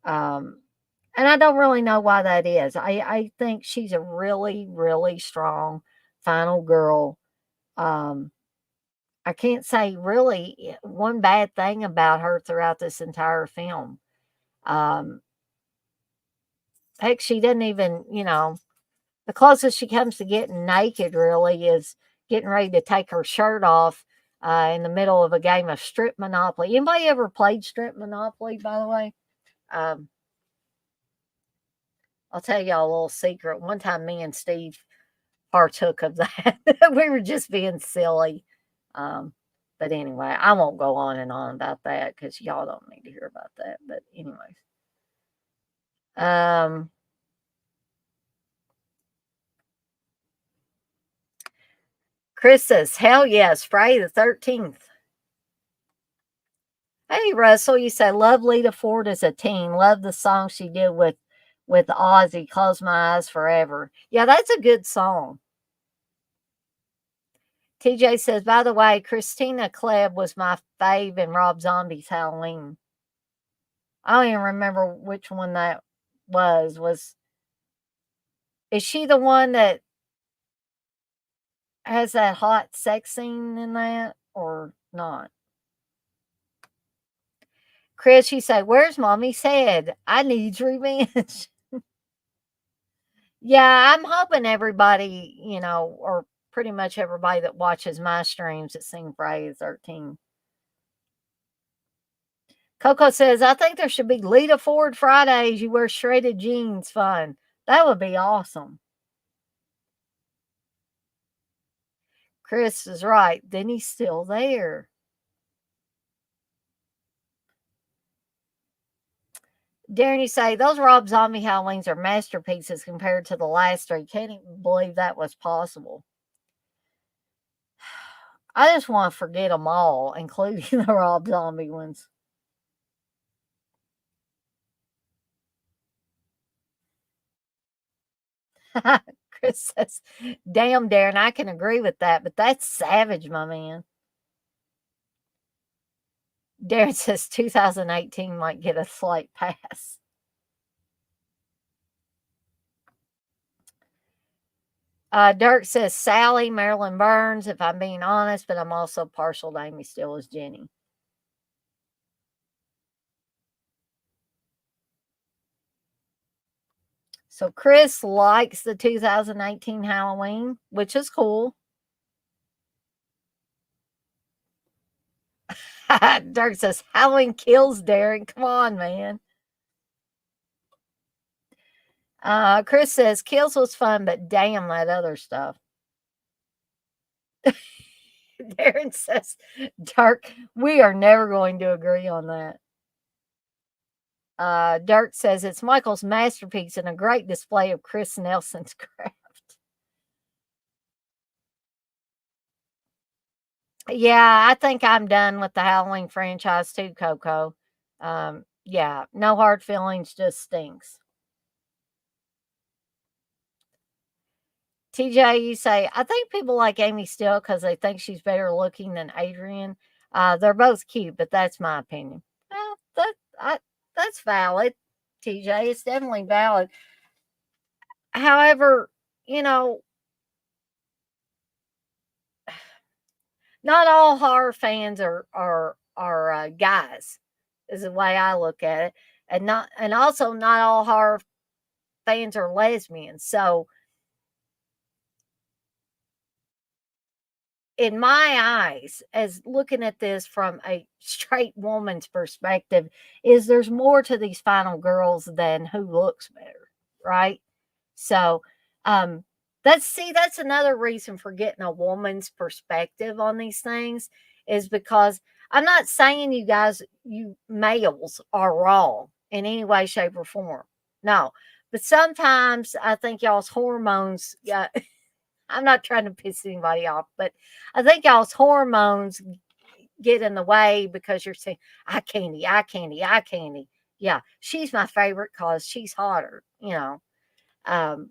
Um, and I don't really know why that is. I think she's a really, really strong final girl. Um, I can't say really one bad thing about her throughout this entire film. Um, Heck, she didn't even, the closest she comes to getting naked really is getting ready to take her shirt off in the middle of a game of strip Monopoly. Anybody ever played strip Monopoly, by the way? Um, I'll tell y'all a little secret. One time, me and Steve partook of that. We were just being silly. Um, but anyway, I won't go on and on about that because y'all don't need to hear about that. But anyways, um, Chris says, "Hell yes, Friday the 13th." Hey Russell, you say love Lita Ford as a teen. Love the song she did with Ozzy, "Close My Eyes Forever." Yeah, that's a good song. TJ says, by the way, Christina Klebb was my fave in Rob Zombie's Halloween. I don't even remember which one that is she the one that has that hot sex scene in that or not? Chris, you say, where's mommy's head? I need revenge. Yeah, I'm hoping everybody, or pretty much everybody that watches my streams has seen Friday the 13th. Coco says, I think there should be Lita Ford Fridays. You wear shredded jeans. Fun. That would be awesome. Chris is right. Then he's still there. Darren, you say, those Rob Zombie Halloweens are masterpieces compared to the last three. Can't even believe that was possible. I just want to forget them all, including the Rob Zombie ones. Chris says, damn, Darren, I can agree with that, but that's savage, my man. Darren says 2018 might get a slight pass. Dirk says Sally, Marilyn Burns, if I'm being honest, but I'm also partial to Amy Steele as Jenny. So Chris likes the 2018 Halloween, which is cool. Dirk says Halloween kills, Darren. Come on, man. Chris says kills was fun, but damn that other stuff. Darren says, Dirk, we are never going to agree on that. Dirk says it's Michael's masterpiece and a great display of Chris Nelson's craft. Yeah, I think I'm done with the Halloween franchise too, Coco. Yeah, no hard feelings, just stinks. TJ, you say, I think people like Amy Steele because they think she's better looking than Adrienne. They're both cute, but that's my opinion. Well, that's valid, TJ. It's definitely valid. However, you know, not all horror fans are guys, is the way I look at it, and also not all horror fans are lesbians. So, in my eyes, as looking at this from a straight woman's perspective, is there's more to these final girls than who looks better, right? So, um, that's another reason for getting a woman's perspective on these things is because I'm not saying you males are wrong in any way, shape, or form. No, But sometimes I think y'all's hormones, yeah, I'm not trying to piss anybody off, but I think y'all's hormones get in the way because you're saying, "I candy, I candy, I candy." Yeah, she's my favorite because she's hotter, you know. Um,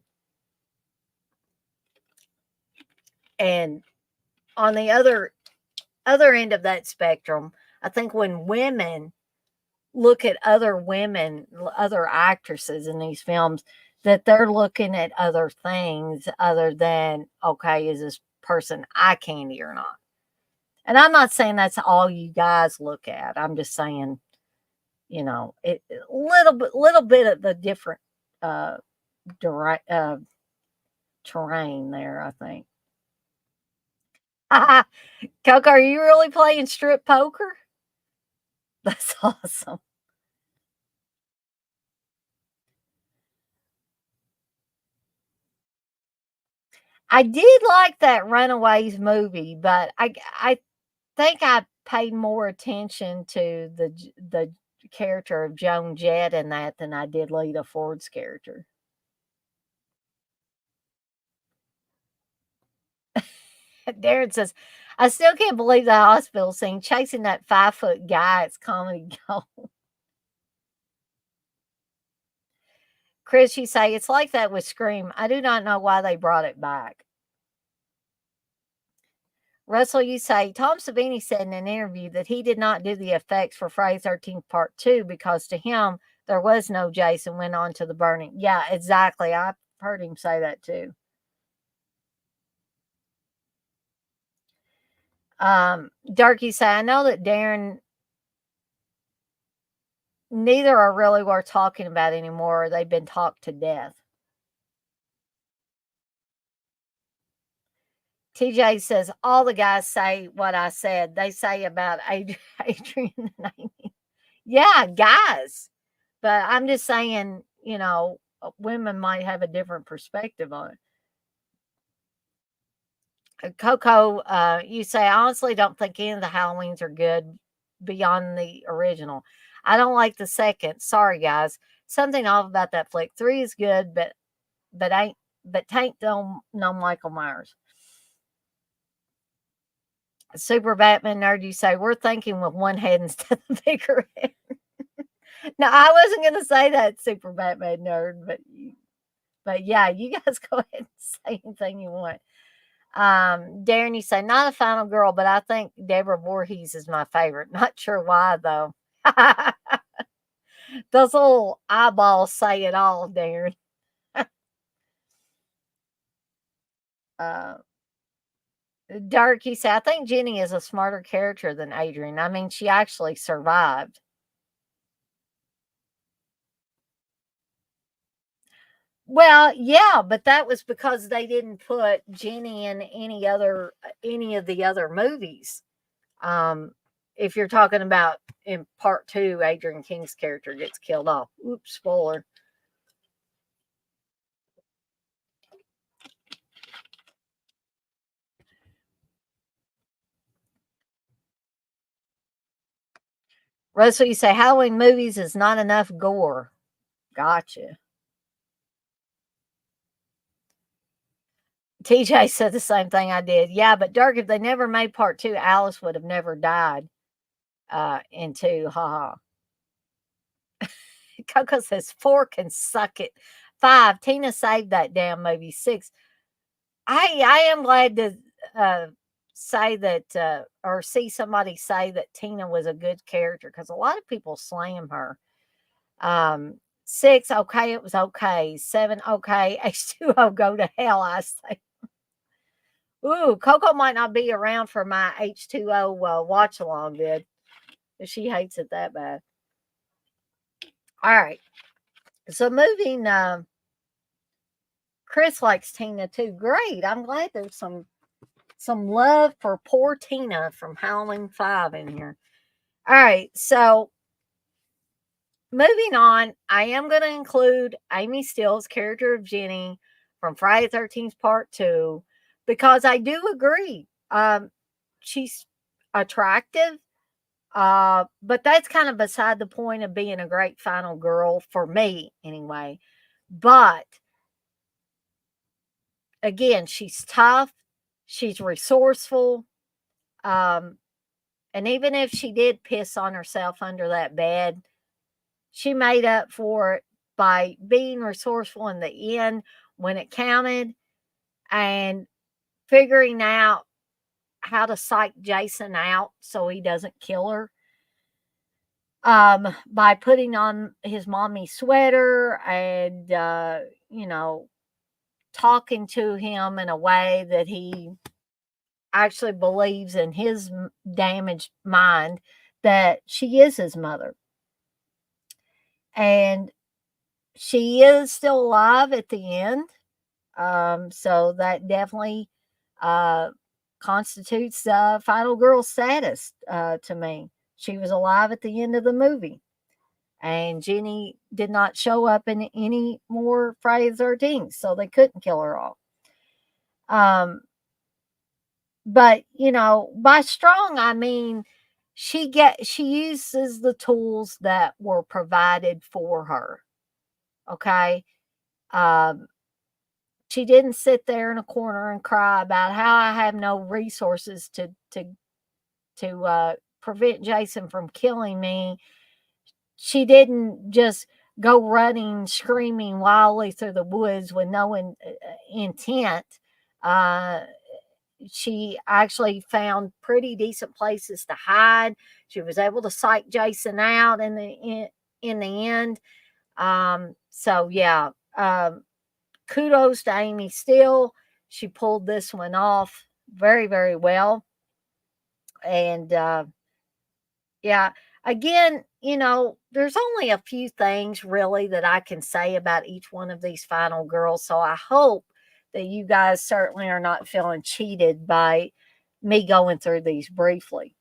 and on the other end of that spectrum, I think when women look at other women, other actresses in these films, that they're looking at other things other than, okay, is this person eye candy or not? And I'm not saying that's all you guys look at. I'm just saying, little bit of the different uh, direct, terrain there, I think. Coco, are you really playing strip poker? That's awesome. I did like that Runaways movie, but I think I paid more attention to the character of Joan Jett in that than I did Lita Ford's character. Darren says, "I still can't believe the hospital scene chasing that 5 foot guy. It's comedy gold." Chris, you say it's like that with Scream. I do not know why they brought it back. Russell, you say Tom Savini said in an interview that he did not do the effects for Friday 13th Part 2 because to him there was no Jason went on to the burning. Yeah, exactly. I've heard him say that too. Dark, you say, I know that Darren, neither are really worth talking about anymore. They've been talked to death. TJ says, all the guys say what I said. They say about Adrian and Amy. Yeah, guys. But I'm just saying, women might have a different perspective on it. Coco, you say, I honestly don't think any of the Halloweens are good beyond the original. I don't like the second. Sorry, guys. Something off about that flick. Three is good, but ain't but tain't no Michael Myers. Super Batman nerd, you say we're thinking with one head instead of bigger head. No, I wasn't going to say that, Super Batman nerd, but yeah, you guys go ahead and say anything you want. Darren, you say not a final girl, but I think Deborah Voorhees is my favorite. Not sure why though. Those little eyeballs say it all, Darren. uh, Dark, you say I think Jenny is a smarter character than Adrian. I mean, she actually survived. Well, yeah, but that was because they didn't put Jenny in any of the other movies. Um, if you're talking about in part two, Adrian King's character gets killed off. Oops, spoiler. Russell, you say Halloween movies is not enough gore. Gotcha. TJ said the same thing I did. Yeah, but Dirk, if they never made part two, Alice would have never died in two. Ha ha. Coco says four can suck it. Five. Tina saved that damn movie. Six. I am glad to uh, say that or see somebody say that Tina was a good character because a lot of people slam her. Six, okay, it was okay. Seven, okay. H2O, go to hell, I say. Ooh, Coco might not be around for my H2O watch along, did. She hates it that bad. All right. So moving, Chris likes Tina too. Great. I'm glad there's some love for poor Tina from Howling 5 in here. All right. So moving on, I am going to include Amy Steele's character of Jenny from Friday the 13th Part 2 because I do agree. She's attractive, but that's kind of beside the point of being a great final girl for me, anyway. But again, she's tough, she's resourceful, um, and even if she did piss on herself under that bed, she made up for it by being resourceful in the end when it counted and figuring out how to psych Jason out so he doesn't kill her. By putting on his mommy sweater and, you know, talking to him in a way that he actually believes in his damaged mind that she is his mother. And she is still alive at the end. So that definitely uh, constitutes final girl status to me. She was alive at the end of the movie. And Jenny did not show up in any more Friday the 13th, so they couldn't kill her off. Um, but you know, by strong I mean she uses the tools that were provided for her. Okay. Um, she didn't sit there in a corner and cry about how I have no resources to prevent Jason from killing me. She didn't just go running, screaming wildly through the woods with no intent. Uh, she actually found pretty decent places to hide. She was able to psych Jason out in the end. So yeah, kudos to Amy Steele. She pulled this one off very, very well. And yeah, again, you know, there's only a few things really that I can say about each one of these final girls. So I hope that you guys certainly are not feeling cheated by me going through these briefly.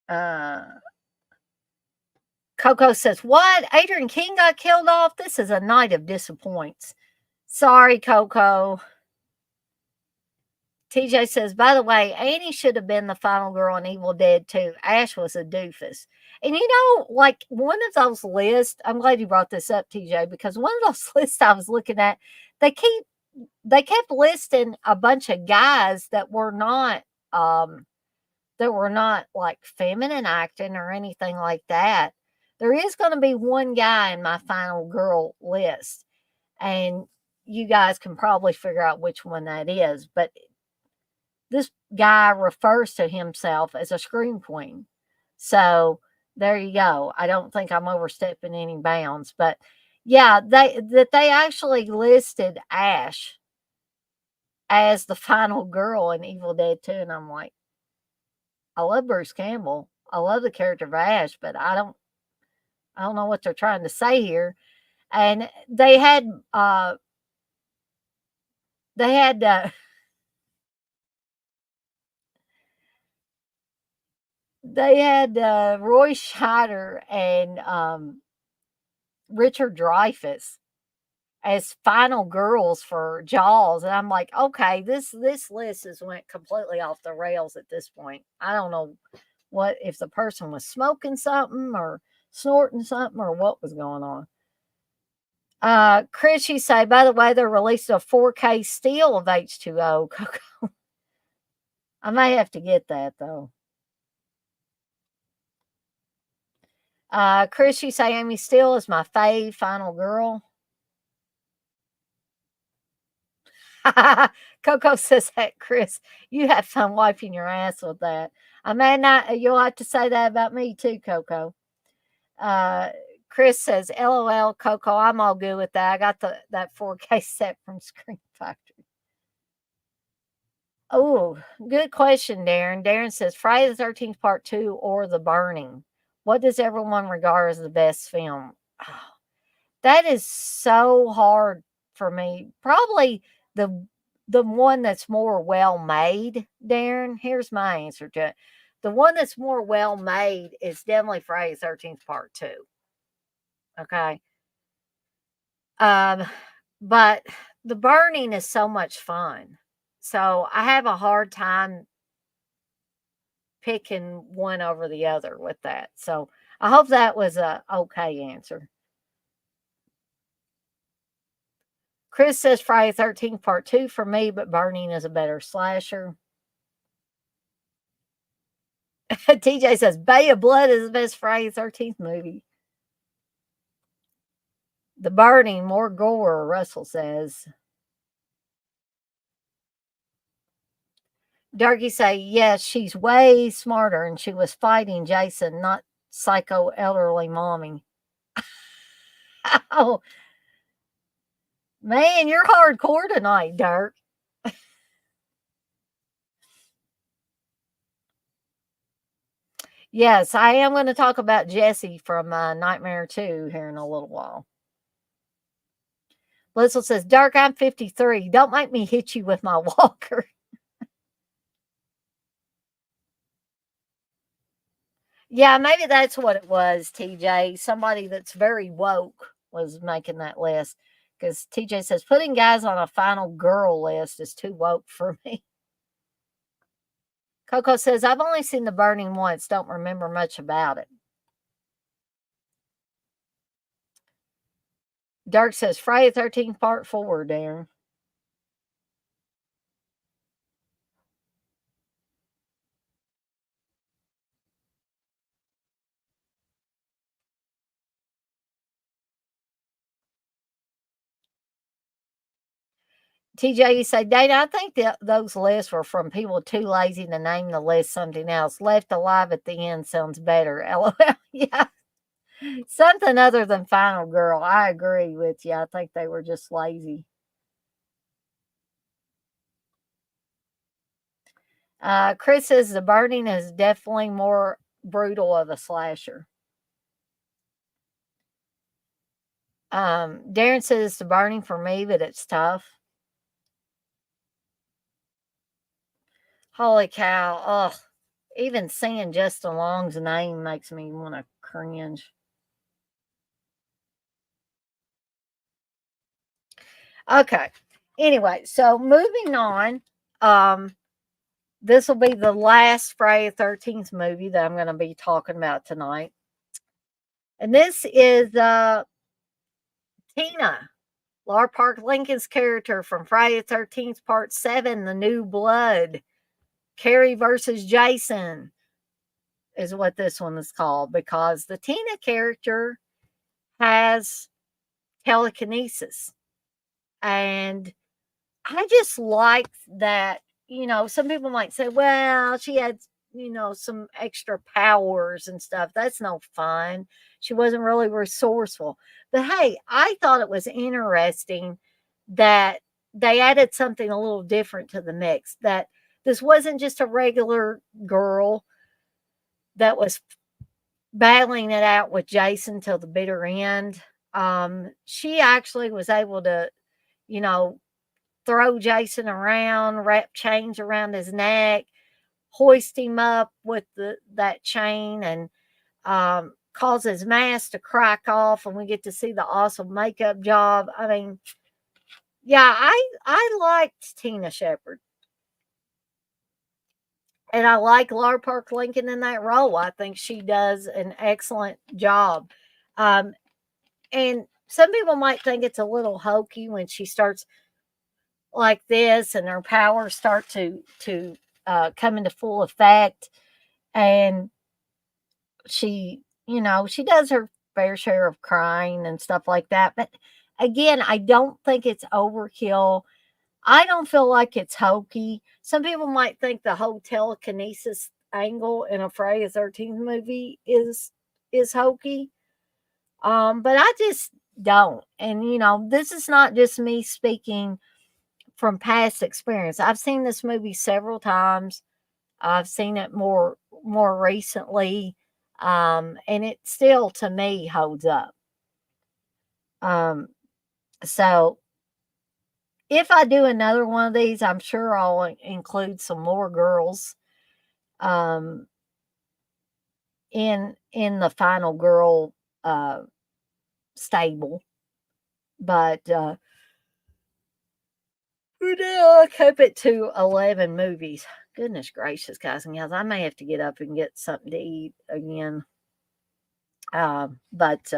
Uh, Coco says, "What? Adrian King got killed off? This is a night of disappoints." Sorry, Coco. TJ says, "By the way, Annie should have been the final girl in Evil Dead too. Ash was a doofus." And you know, like one of those lists, I'm glad you brought this up, TJ, because one of those lists I was looking at, they keep they kept listing a bunch of guys um that were not like feminine acting or anything like that. There is going to be one guy in my final girl list, and you guys can probably figure out which one that is. But this guy refers to himself as a scream queen. So there you go. I don't think I'm overstepping any bounds, but yeah, they actually listed Ash as the final girl in Evil Dead 2, and I'm like, I love Bruce Campbell. I love the character of Ash, but I don't know what they're trying to say here. And uh they had they had Roy Scheider and Richard Dreyfuss as final girls for Jaws, and I'm like, okay, this list has went completely off the rails at this point. I don't know what if the person was smoking something or snorting something or what was going on. Chris, you say, by the way, they're releasing a 4K still of H2O. I may have to get that though. Chris, you say Amy Steele is my fave final girl. Coco says that, Chris. You have fun wiping your ass with that. I may not, you'll have to say that about me too, Coco. Uh, Chris says, LOL, Coco, I'm all good with that. I got that 4K set from Screen Factory. Oh, good question, Darren. Darren says, Friday the 13th Part 2 or The Burning. What does everyone regard as the best film? Oh, that is so hard for me. Probably the the one that's more well made, Darren. Here's my answer to it. The one that's more well made is definitely Friday the 13th Part 2. Okay. Um, but The Burning is so much fun. So I have a hard time picking one over the other with that. So I hope that was a okay answer. Chris says Friday 13th Part 2 for me, but Burning is a better slasher. TJ says Bay of Blood is the best Friday 13th movie. The Burning, more gore, Russell says. Darky say, yes, she's way smarter and she was fighting Jason, not psycho elderly mommy. Oh, man, you're hardcore tonight, Dirk. Yes, I am going to talk about Jesse from Nightmare 2 here in a little while. Blizzle says, Dirk, I'm 53. Don't make me hit you with my walker. Yeah, maybe that's what it was, TJ. Somebody that's very woke was making that list. Because TJ says, putting guys on a final girl list is too woke for me. Coco says, I've only seen The Burning once. Don't remember much about it. Dirk says, Friday 13th, Part 4, Darren. TJ, you say, Dana, I think that those lists were from people too lazy to name the list something else. Left alive at the end sounds better. LOL. Yeah. Something other than Final Girl. I agree with you. I think they were just lazy. Chris says The Burning is definitely more brutal of a slasher. Darren says The Burning for me, but it's tough. Holy cow. Ugh. Even seeing Justin Long's name makes me want to cringe. Okay. Anyway, so moving on. This will be the last Friday the 13th movie that I'm going to be talking about tonight. And this is Tina, Laura Park Lincoln's character from Friday the 13th, Part 7, The New Blood. Carrie versus Jason is what this one is called because the Tina character has telekinesis. And I just like that, some people might say, well, she had, some extra powers and stuff. That's no fun. She wasn't really resourceful. But hey, I thought it was interesting that they added something a little different to the mix, that this wasn't just a regular girl that was battling it out with Jason till the bitter end. She actually was able to, you know, throw Jason around, wrap chains around his neck, hoist him up with that chain, and cause his mask to crack off, and we get to see the awesome makeup job. I mean, yeah, I liked Tina Shepard, and I like Laura Park Lincoln in that role. I think she does an excellent job. Um, and some people might think it's a little hokey when she starts like this and her powers start to come into full effect, and she does her fair share of crying and stuff like that, but again, I don't think it's overkill. I don't feel like it's hokey. Some people might think the whole telekinesis angle in a Friday the 13th movie is hokey, but I just don't. And this is not just me speaking from past experience. I've seen this movie several times. I've seen it more recently, and it still to me holds up. Um, so if I do another one of these, I'm sure I'll include some more girls um, in the final girl uh, stable. But Now I kept it to 11 movies. Goodness gracious, guys and gals. I may have to get up and get something to eat again. But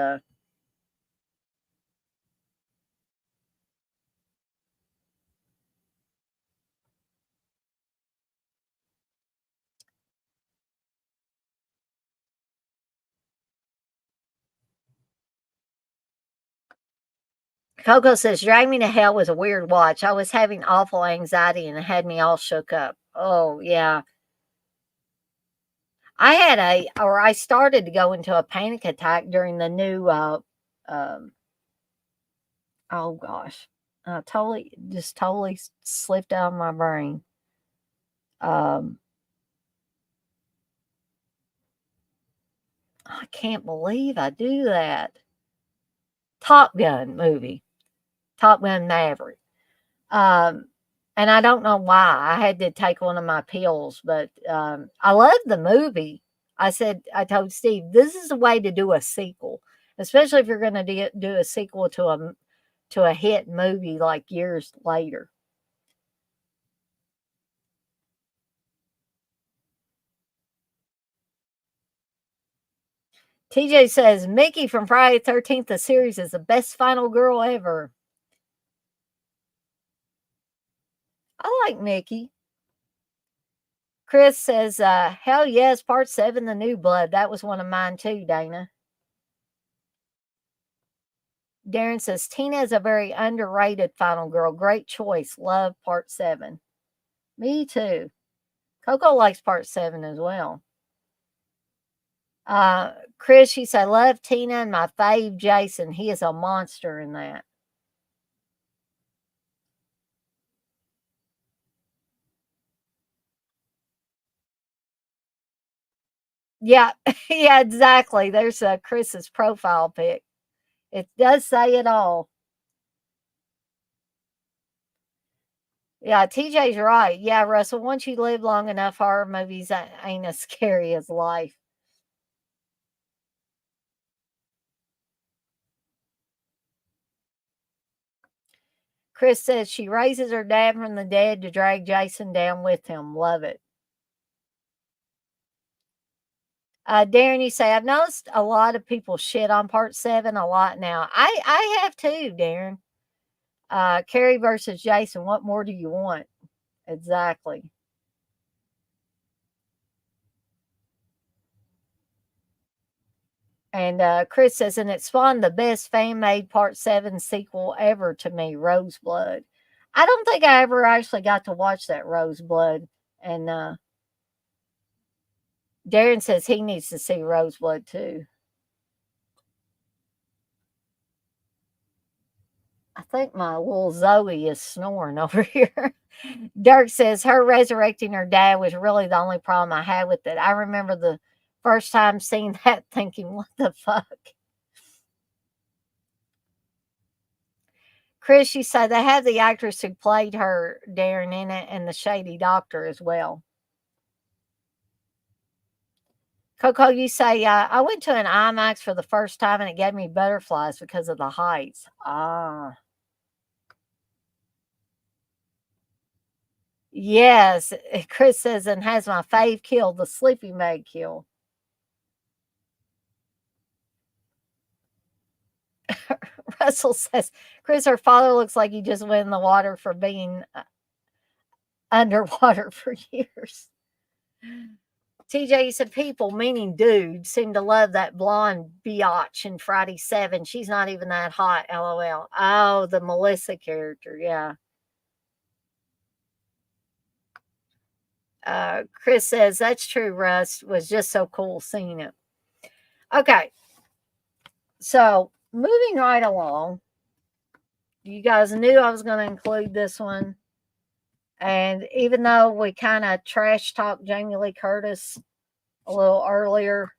Coco says, Drag Me to Hell was a weird watch. I was having awful anxiety and it had me all shook up. Oh, yeah. I started to go into a panic attack during the new, um, oh gosh, totally slipped out of my brain. Um, I can't believe I do that. Top Gun movie, Top Gun Maverick. Um, and I don't know why I had to take one of my pills, but I love the movie. I told Steve, this is a way to do a sequel, especially if you're going to do a sequel to a hit movie like years later. TJ says Mickey from Friday the 13th, the series, is the best final girl ever. I like Mickey. Chris says, hell yes, part 7, The New Blood. That was one of mine too, Dana. Darren says, Tina is a very underrated final girl. Great choice. Love part 7. Me too. Coco likes part 7 as well. Chris, she said, love Tina and my fave Jason. He is a monster in that. Yeah, yeah, exactly. There's Chris's profile pic. It does say it all. Yeah, TJ's right. Yeah, Russell, once you live long enough, horror movies ain't as scary as life. Chris says she raises her dad from the dead to drag Jason down with him. Love it. Darren, you say, I've noticed a lot of people shit on part 7 a lot now. I have too, Darren. Carrie versus Jason, what more do you want? Exactly. And Chris says, and it spawned the best fan made part 7 sequel ever to me, Roseblood. I don't think I ever actually got to watch that Roseblood. And Darren says he needs to see Roseblood too. I think my little Zoe is snoring over here. Dirk says her resurrecting her dad was really the only problem I had with it. I remember the first time seeing that thinking, what the fuck? Chris, you say they have the actress who played her, Darren, in it, and the shady doctor as well. Coco, you say, I went to an IMAX for the first time and it gave me butterflies because of the heights. Ah. Yes. Chris says, and has my fave kill, the sleeping bag kill. Russell says, Chris, her father looks like he just went in the water for being underwater for years. TJ said people, meaning dudes, seem to love that blonde biatch in Friday 7. She's not even that hot, lol. Oh, the Melissa character, yeah. Chris says, that's true, Russ. Was just so cool seeing it. Okay. So, moving right along, you guys knew I was going to include this one. And even though we kind of trash talked Jamie Lee Curtis a little earlier,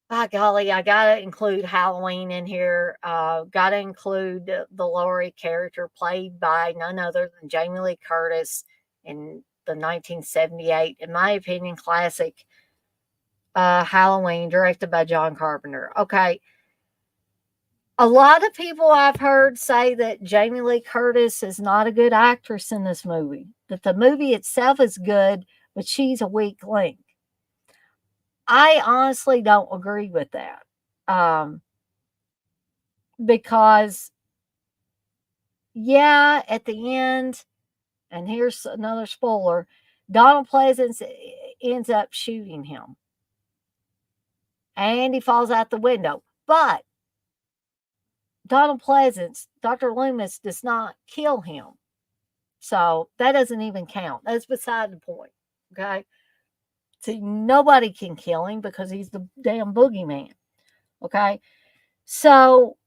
by golly, I gotta include Halloween in here. Gotta include the Laurie character played by none other than Jamie Lee Curtis in the 1978, in my opinion, classic Halloween, directed by John Carpenter. Okay, A lot of people I've heard say that Jamie Lee Curtis is not a good actress in this movie, that the movie itself is good, but she's a weak link. I honestly don't agree with that. Um, because, yeah, at the end, and here's another spoiler, Donald Pleasance ends up shooting him and he falls out the window. But Donald Pleasance, Dr. Loomis, does not kill him. So that doesn't even count. That's beside the point. Okay. See, nobody can kill him because he's the damn boogeyman. Okay. So,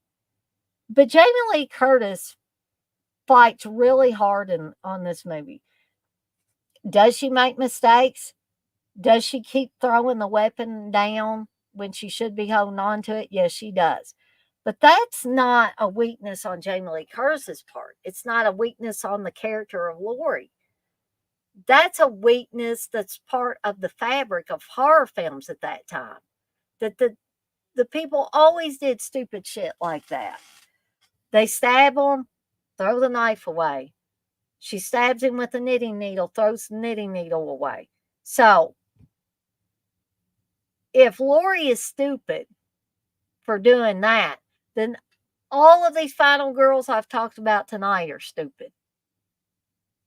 but Jamie Lee Curtis fights really hard on this movie. Does she make mistakes? Does she keep throwing the weapon down when she should be holding on to it? Yes, she does. But that's not a weakness on Jamie Lee Curtis's part. It's not a weakness on the character of Lori. That's a weakness that's part of the fabric of horror films at that time. That the people always did stupid shit like that. They stab him, throw the knife away. She stabs him with a knitting needle, throws the knitting needle away. So, if Lori is stupid for doing that, then all of these final girls I've talked about tonight are stupid.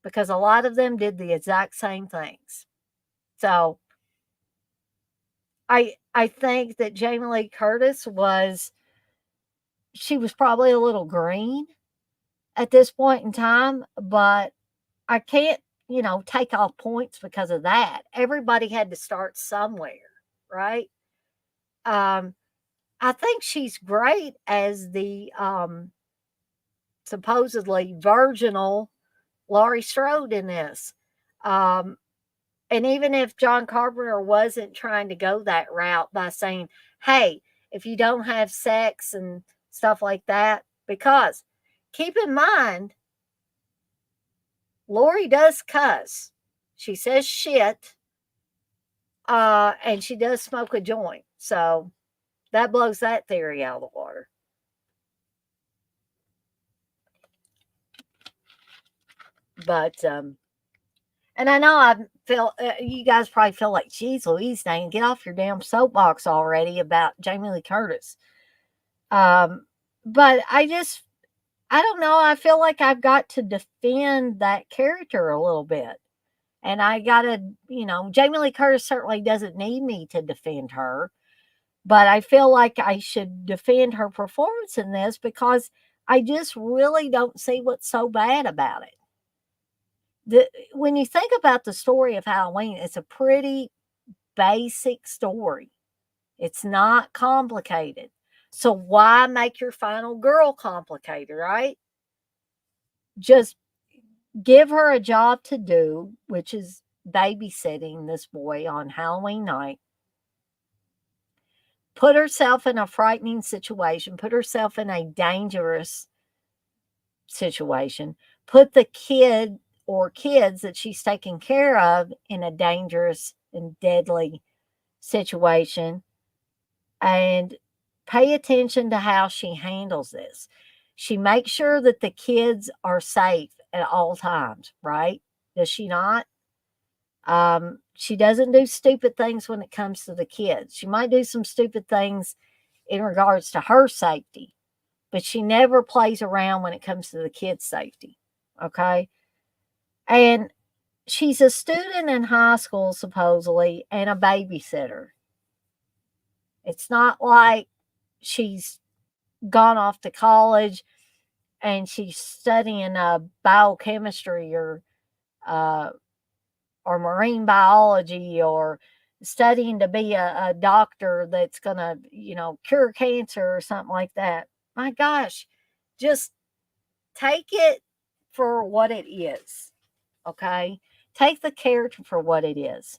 Because a lot of them did the exact same things. So, I think that Jamie Lee Curtis she was probably a little green at this point in time, but I can't, take off points because of that. Everybody had to start somewhere, right? Um, I think she's great as the supposedly virginal Laurie Strode in this. Um, and even if John Carpenter wasn't trying to go that route by saying, hey, if you don't have sex and stuff like that, because keep in mind, Lori does cuss. She says shit, and she does smoke a joint. So that blows that theory out of the water. But, and I know I feel, you guys probably feel like, geez, Louise, Dane, get off your damn soapbox already about Jamie Lee Curtis. But I don't know. I feel like I've got to defend that character a little bit. And I got to, Jamie Lee Curtis certainly doesn't need me to defend her. But I feel like I should defend her performance in this because I just really don't see what's so bad about it. When you think about the story of Halloween, it's a pretty basic story. It's not complicated. So why make your final girl complicated, right? Just give her a job to do, which is babysitting this boy on Halloween night. Put herself in a frightening situation, put herself in a dangerous situation, put the kid or kids that she's taking care of in a dangerous and deadly situation, and pay attention to how she handles this. She makes sure that the kids are safe at all times, right? Does she not? She doesn't do stupid things when it comes to the kids. She might do some stupid things in regards to her safety, but she never plays around when it comes to the kids' safety. Okay. And she's a student in high school, supposedly, and a babysitter. It's not like she's gone off to college and she's studying biochemistry uh, or marine biology or studying to be a doctor that's going to, cure cancer or something like that. My gosh, just take it for what it is. Okay. Take the character for what it is.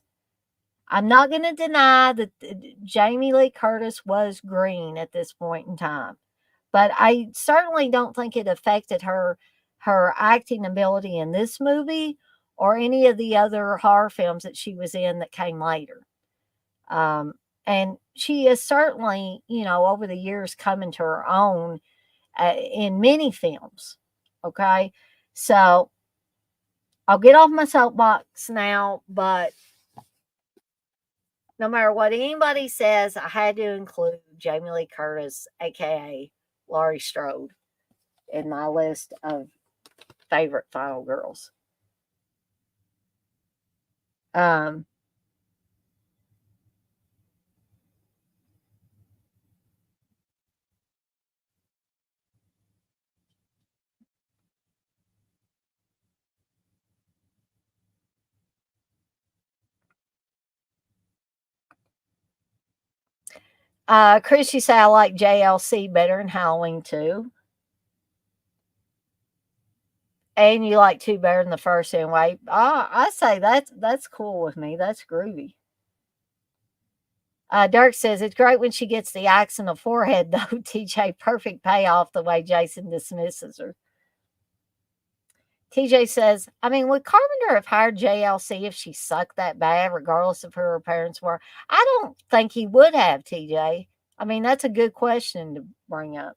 I'm not going to deny that Jamie Lee Curtis was green at this point in time, but I certainly don't think it affected her acting ability in this movie or any of the other horror films that she was in that came later. And she is certainly, over the years coming to her own in many films. Okay, so I'll get off my soapbox now, but no matter what anybody says, I had to include Jamie Lee Curtis, aka Laurie Strode, in my list of favorite final girls. Um, Chris, you say I like JLC better than Halloween 2. And you like 2 better than the first anyway. I say that's cool with me. That's groovy. Dirk says it's great when she gets the axe in the forehead, though. TJ, perfect payoff the way Jason dismisses her. TJ says, I mean, would Carpenter have hired JLC if she sucked that bad, regardless of who her parents were? I don't think he would have, TJ. I mean, that's a good question to bring up.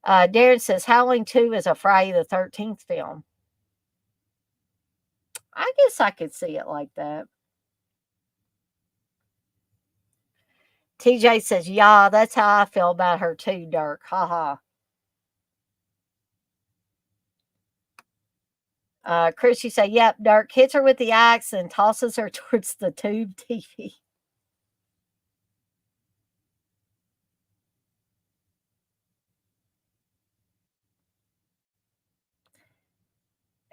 Darren says, Howling 2 is a Friday the 13th film. I guess I could see it like that. TJ says, yeah, that's how I feel about her too, Dirk. Ha ha. Chris, you say, yep, Dirk hits her with the axe and tosses her towards the tube TV.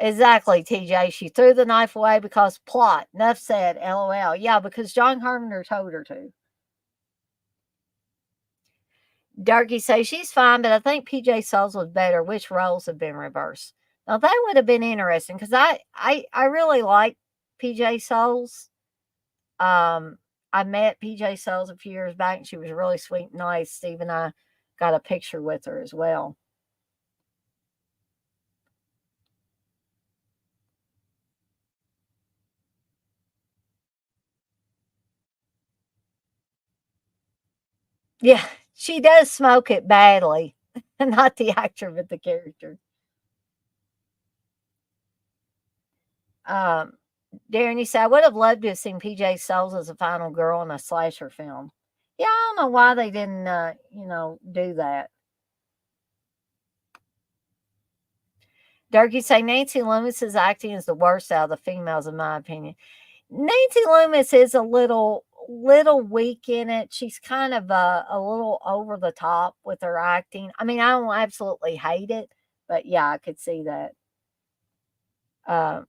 Exactly, TJ. She threw the knife away because plot. Enough said. LOL. Yeah, because John Carpenter told her to. Darky says she's fine, but I think PJ Souls was better. Which roles have been reversed? Now that would have been interesting because I really like PJ Souls. I met PJ Souls a few years back, and she was really sweet and nice. Steve and I got a picture with her as well. Yeah, she does smoke it badly. Not the actor, but the character. Um, Darren, you said, I would have loved to have seen PJ Souls as a final girl in a slasher film. Yeah, I don't know why they didn't, do that. Durkee say Nancy Loomis's acting is the worst out of the females, in my opinion. Nancy Loomis is a little weak in it. She's kind of a little over the top with her acting. I mean, I don't absolutely hate it, but yeah, I could see that. Uh,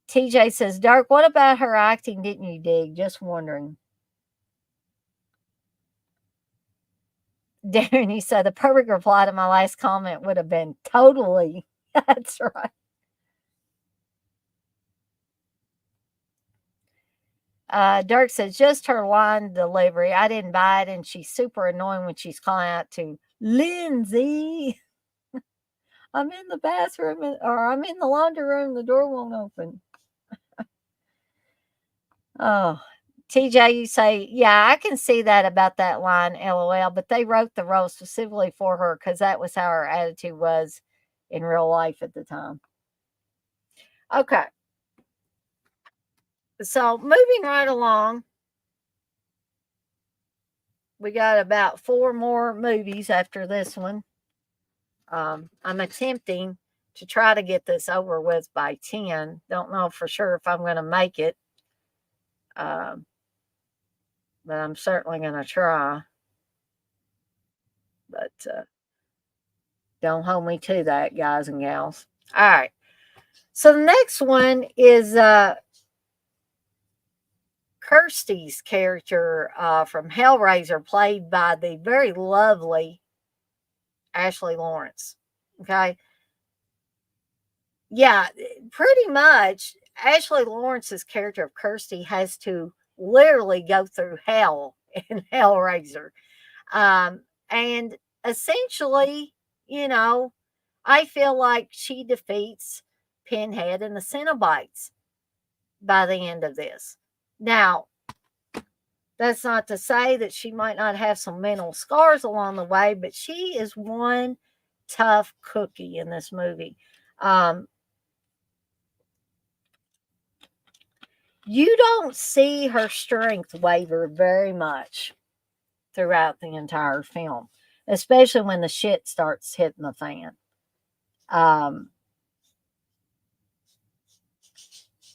TJ says, Dirk, what about her acting didn't you dig? Just wondering. Darren, he said, the perfect reply to my last comment would have been totally. That's right. Dirk says, just her line delivery. I didn't buy it, and she's super annoying when she's calling out to Lindsay. I'm in the bathroom, or I'm in the laundry room. The door won't open. Oh, TJ, you say, yeah, I can see that about that line, LOL, but they wrote the role specifically for her because that was how her attitude was in real life at the time. Okay. So moving right along, we got about 4 more movies after this one. I'm attempting to try to get this over with by 10. Don't know for sure if I'm going to make it, um, but I'm certainly going to try. But don't hold me to that, guys and gals. All right. So the next one is Kirsty's character from Hellraiser, played by the very lovely Ashley Lawrence. Okay. Yeah, pretty much Ashley Lawrence's character of Kirsty has to literally go through hell in Hellraiser. And essentially, you know, I feel like she defeats Pinhead and the Cenobites by the end of this. Now, That's not to say that she might not have some mental scars along the way, but she is one tough cookie in this movie. Um, you don't see her strength waver very much throughout the entire film, especially when the shit starts hitting the fan. Um,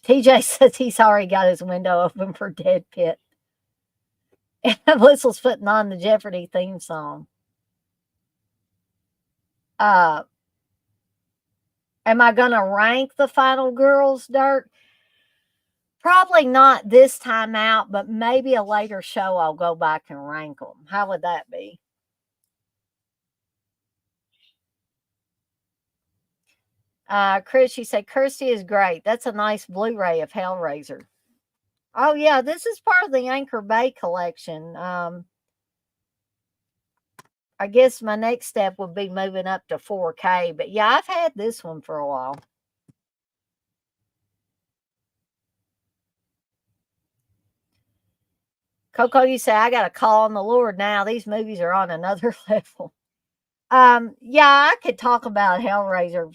TJ says he's already got his window open for Dead Pit. And Whistle's putting on the Jeopardy theme song. Uh, am I going to rank the final girls, Dirk? Probably not this time out, but maybe a later show I'll go back and rank them. How would that be? Chris, you say Kirsty is great. That's a nice Blu-ray of Hellraiser. Oh yeah, this is part of the Anchor Bay collection. I guess my next step would be moving up to 4K, but yeah, I've had this one for a while. Coco, you say I got to call on the Lord now. These movies are on another level. Yeah, I could talk about Hellraiser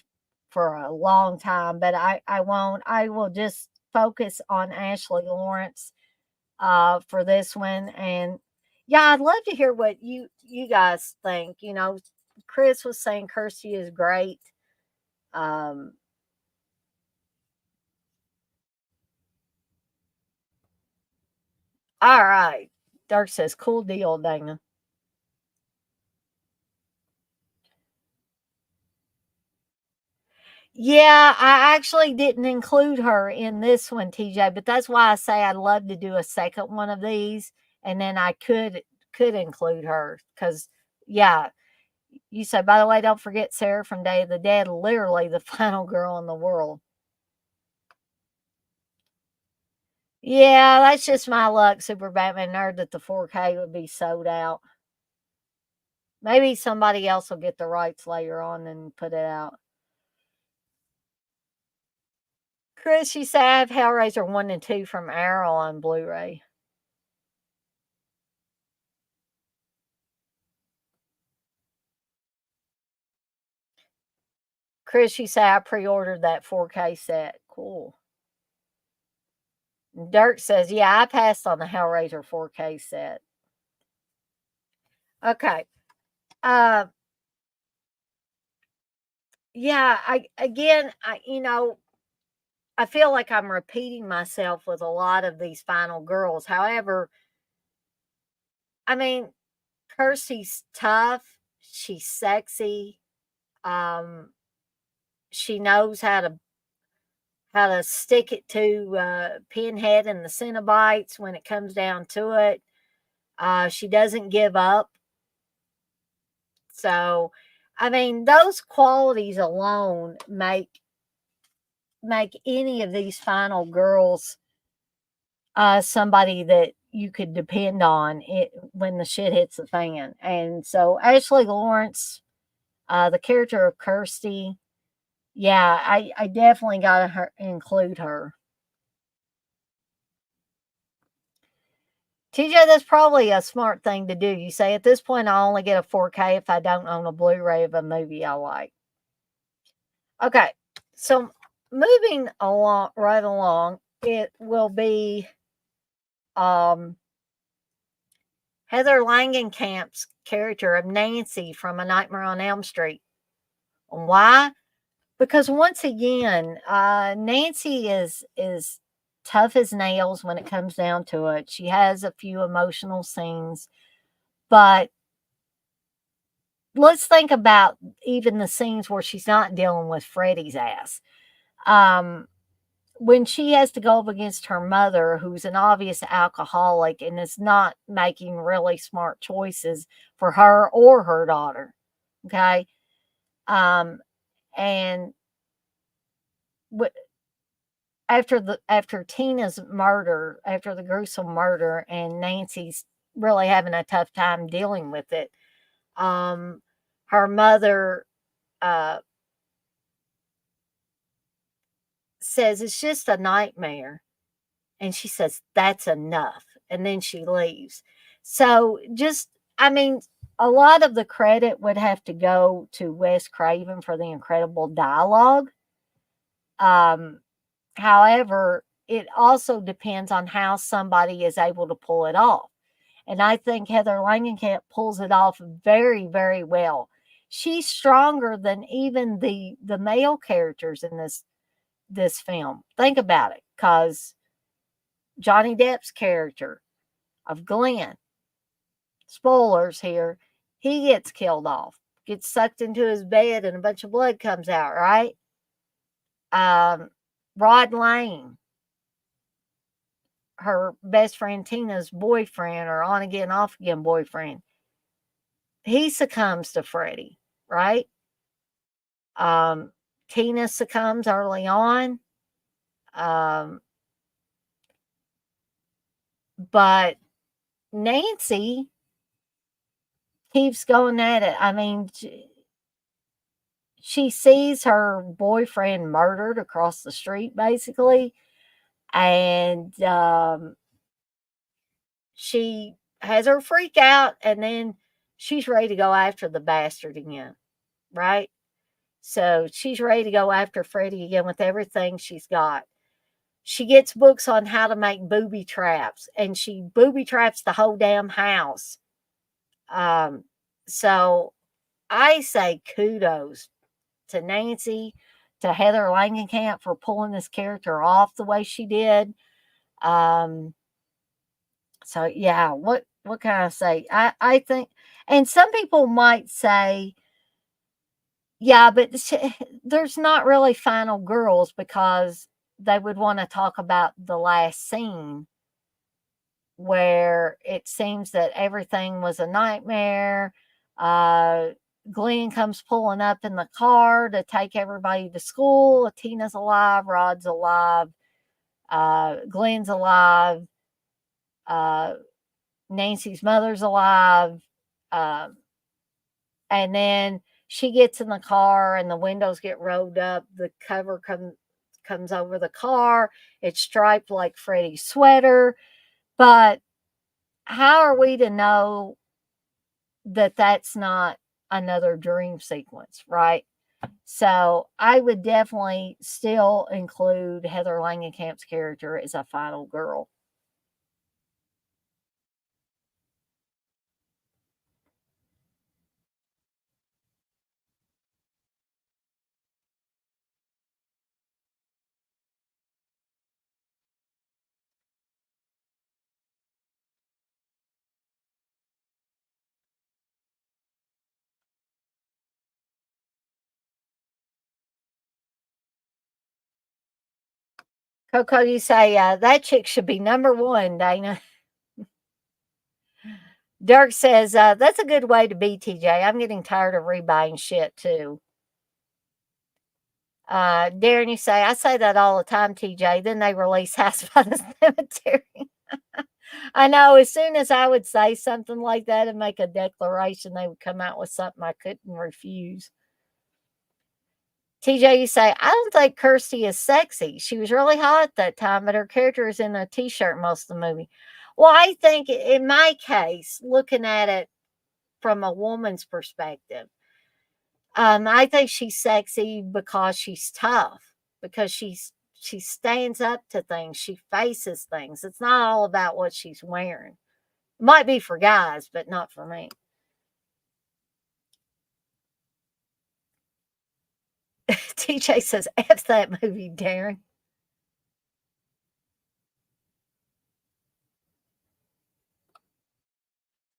for a long time, but I won't. I will just focus on Ashley Lawrence for this one. And yeah, I'd love to hear what you guys think. You know, Chris was saying Kirsty is great. Um, all right. Dirk says, cool deal, Dana. Yeah, I actually didn't include her in this one, TJ, but that's why I say I'd love to do a second one of these, and then I could include her because yeah, you said, by the way, don't forget Sarah from Day of the Dead, literally the final girl in the world. Yeah, that's just my luck, Super Batman Nerd, that the 4K would be sold out. Maybe somebody else will get the rights later on and put it out. Chris, you say I have Hellraiser 1 and 2 from Arrow on Blu ray. Chris, you say I pre ordered that 4K set. Cool. Dirk says, yeah, I passed on the Hellraiser 4K set. Okay. Uh, yeah, I feel like I'm repeating myself with a lot of these final girls. However, I mean, Kirsty's tough. She's sexy. Um, she knows how to stick it to Pinhead and the Cenobites when it comes down to it. She doesn't give up. So, I mean, those qualities alone make any of these final girls somebody that you could depend on it when the shit hits the fan. And so Ashley Lawrence, the character of Kirsty, yeah, I definitely gotta include her. TJ, that's probably a smart thing to do. You say at this point I only get a 4K if I don't own a Blu-ray of a movie I like. Okay, so moving along right along, it will be um Heather Langenkamp's character of Nancy from A Nightmare on Elm Street. Why? Because once again, Nancy is tough as nails when it comes down to it. She has a few emotional scenes, but let's think about even the scenes where she's not dealing with Freddie's ass. Um, when she has to go up against her mother, who's an obvious alcoholic and is not making really smart choices for her or her daughter. Okay. Um, and what after Tina's murder, after the gruesome murder, and Nancy's really having a tough time dealing with it. Um, her mother uh, says it's just a nightmare, and she says that's enough. and then she leaves. So just, I mean, a lot of the credit would have to go to Wes Craven for the incredible dialogue. Um, However, it also depends on how somebody is able to pull it off. And I think Heather Langenkamp pulls it off very, very well. She's stronger than even the male characters in this film. Think about it, because Johnny Depp's character of Glenn, spoilers here, he gets killed off, gets sucked into his bed, and a bunch of blood comes out, right? Rod Lane, her best friend Tina's boyfriend, or on again, off again boyfriend, he succumbs to Freddie, right? Tina succumbs early on. But Nancy keeps going at it. I mean, she sees her boyfriend murdered across the street, basically, and she has her freak out, and then she's ready to go after the bastard again, right? So she's ready to go after Freddie again with everything she's got. She gets books on how to make booby traps, and she booby traps the whole damn house. So I say kudos to Nancy, to Heather Langenkamp for pulling this character off the way she did. So yeah, what can I say? I think, and some people might say, yeah, but there's not really final girls, because they would want to talk about the last scene where it seems that everything was a nightmare. Uh, Glenn comes pulling up in the car to take everybody to school. Tina's alive, Rod's alive, Glenn's alive, uh, Nancy's mother's alive. Um, and then she gets in the car and the windows get rolled up. The cover comes over the car. It's striped like Freddie's sweater. But how are we to know that that's not another dream sequence, right? So I would definitely still include Heather Langenkamp's character as a final girl. Coco, you say that chick should be number one, Dana. Dirk says that's a good way to be, TJ. I'm getting tired of rebuying shit too. Darren, you say, I say that all the time, TJ. Then they release House by the Cemetery. I know, as soon as I would say something like that and make a declaration, they would come out with something I couldn't refuse. TJ, you say, I don't think Kirsty is sexy. She was really hot at that time, but her character is in a t-shirt most of the movie. Well, I think in my case, looking at it from a woman's perspective, I think she's sexy because she's tough, because she stands up to things, she faces things. It's not all about what she's wearing. Might be for guys, but not for me. TJ says, F that movie, Darren.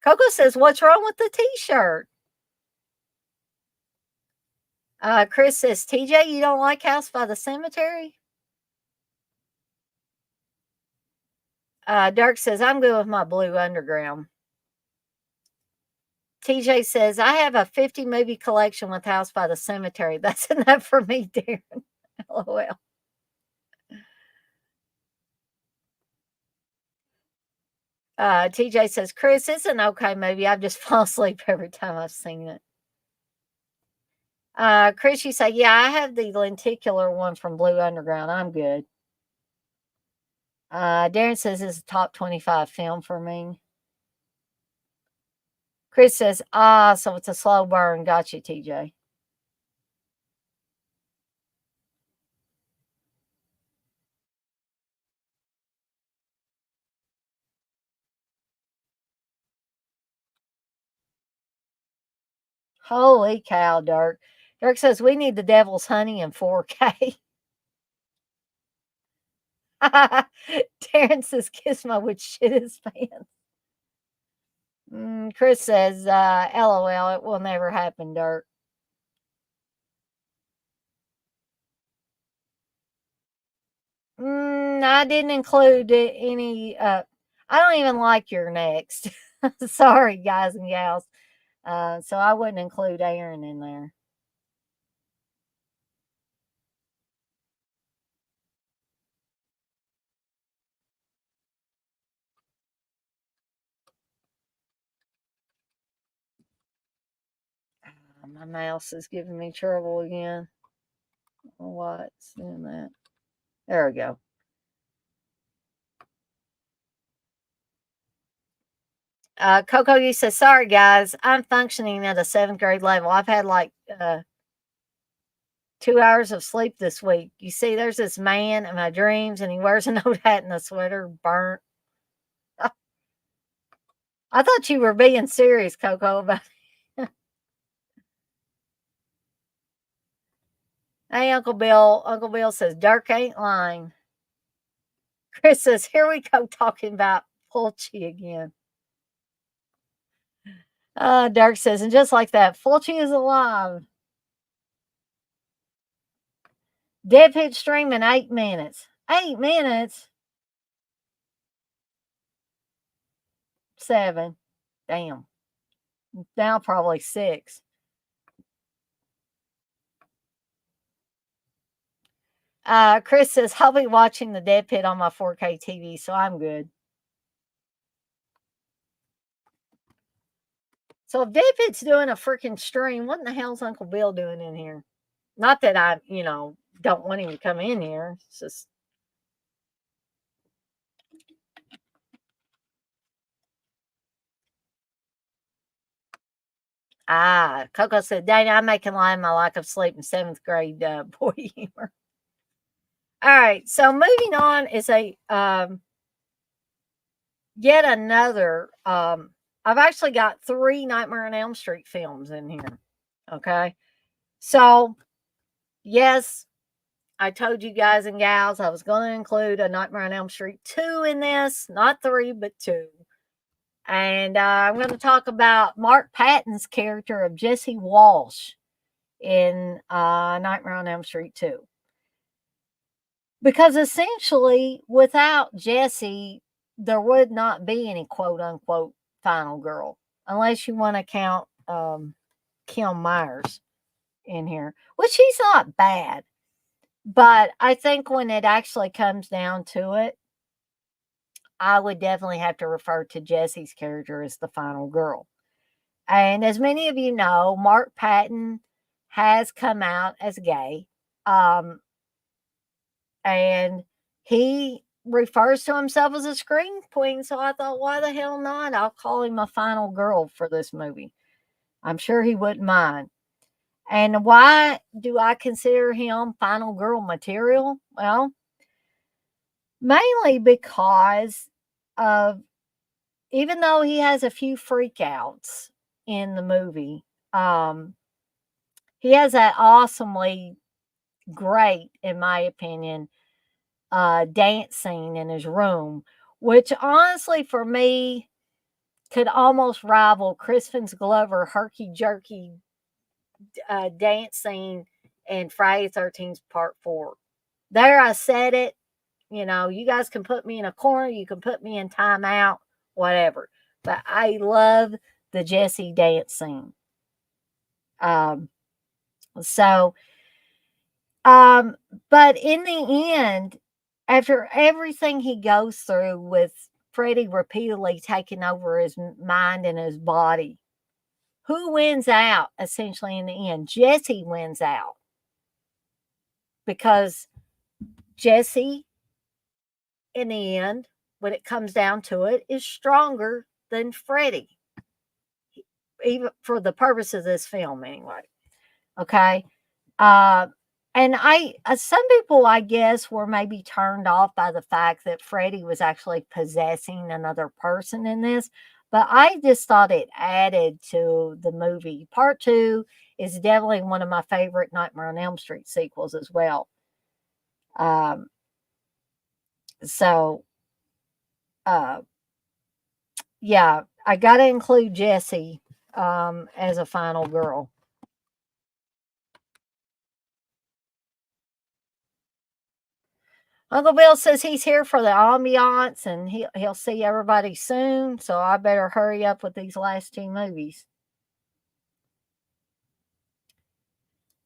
Coco says, what's wrong with the t-shirt? Chris says, TJ, you don't like House by the Cemetery? Dirk says, I'm good with my Blue Underground. TJ says, I have a 50 movie collection with House by the Cemetery. That's enough for me, Darren. LOL. TJ says, Chris, it's an okay movie. I've just fall asleep every time I've seen it. Chris, you say, yeah, I have the lenticular one from Blue Underground. I'm good. Darren says it's a top 25 film for me. Chris says, so it's a slow burn. Got you, TJ. Holy cow, Dirk. Dirk says, we need the devil's honey in 4K. Darren says, Gizmo would shit his pants. Chris says, LOL, it will never happen, Dirk. I didn't include any. I don't even like your next. Sorry, guys and gals. So I wouldn't include Aaron in there. My mouse is giving me trouble again. What's doing that? There we go. Coco, you said, sorry, guys. I'm functioning at a 7th grade level. I've had like 2 hours of sleep this week. You see, there's this man in my dreams, and he wears an old hat and a sweater burnt. I thought you were being serious, Coco, about Hey, Uncle Bill. Uncle Bill says, Dirk ain't lying. Chris says, here we go talking about Fulci again. Dirk says, and just like that, Fulci is alive. Dead pitch stream in 8 minutes. 8 minutes? 7. Damn. Now probably 6. Chris says, I'll be watching the Dead Pit on my 4K TV, so I'm good. So if Dead Pit's doing a freaking stream, what in the hell's Uncle Bill doing in here? Not that I, don't want him to come in here. It's just. Coco said, Dana, I'm making light of my lack of sleep in 7th grade boy humor. All right, so moving on is yet another. I've actually got 3 Nightmare on Elm Street films in here. Okay, so yes, I told you guys and gals I was going to include a Nightmare on Elm Street 2 in this, not 3, but 2. And I'm going to talk about Mark Patton's character of Jesse Walsh in Nightmare on Elm Street 2. Because essentially, without Jesse, there would not be any quote unquote final girl, unless you want to count Kim Myers in here, which she's not bad. But I think when it actually comes down to it, I would definitely have to refer to Jesse's character as the final girl. And as many of you know, Mark Patton has come out as gay. And he refers to himself as a scream queen. So I thought, why the hell not? I'll call him a final girl for this movie. I'm sure he wouldn't mind. And why do I consider him final girl material? Well, mainly because of, even though he has a few freakouts in the movie, he has that awesomely great, in my opinion, dance scene in his room, which honestly for me could almost rival Crispin Glover herky jerky dance scene in Friday 13th Part 4. There, I said it. You guys can put me in a corner, you can put me in timeout, whatever. But I love the Jesse dance scene. So, but in the end, after everything he goes through with Freddie repeatedly taking over his mind and his body, who wins out essentially in the end? Jesse wins out. Because Jesse in the end, when it comes down to it, is stronger than Freddie, even for the purpose of this film, anyway. Okay. Uh, and some people, I guess, were maybe turned off by the fact that Freddie was actually possessing another person in this. But I just thought it added to the movie. Part two is definitely one of my favorite Nightmare on Elm Street sequels as well. Um, so, uh, yeah, I got to include Jessie as a final girl. Uncle Bill says he's here for the ambiance and he'll see everybody soon. So I better hurry up with these last two movies.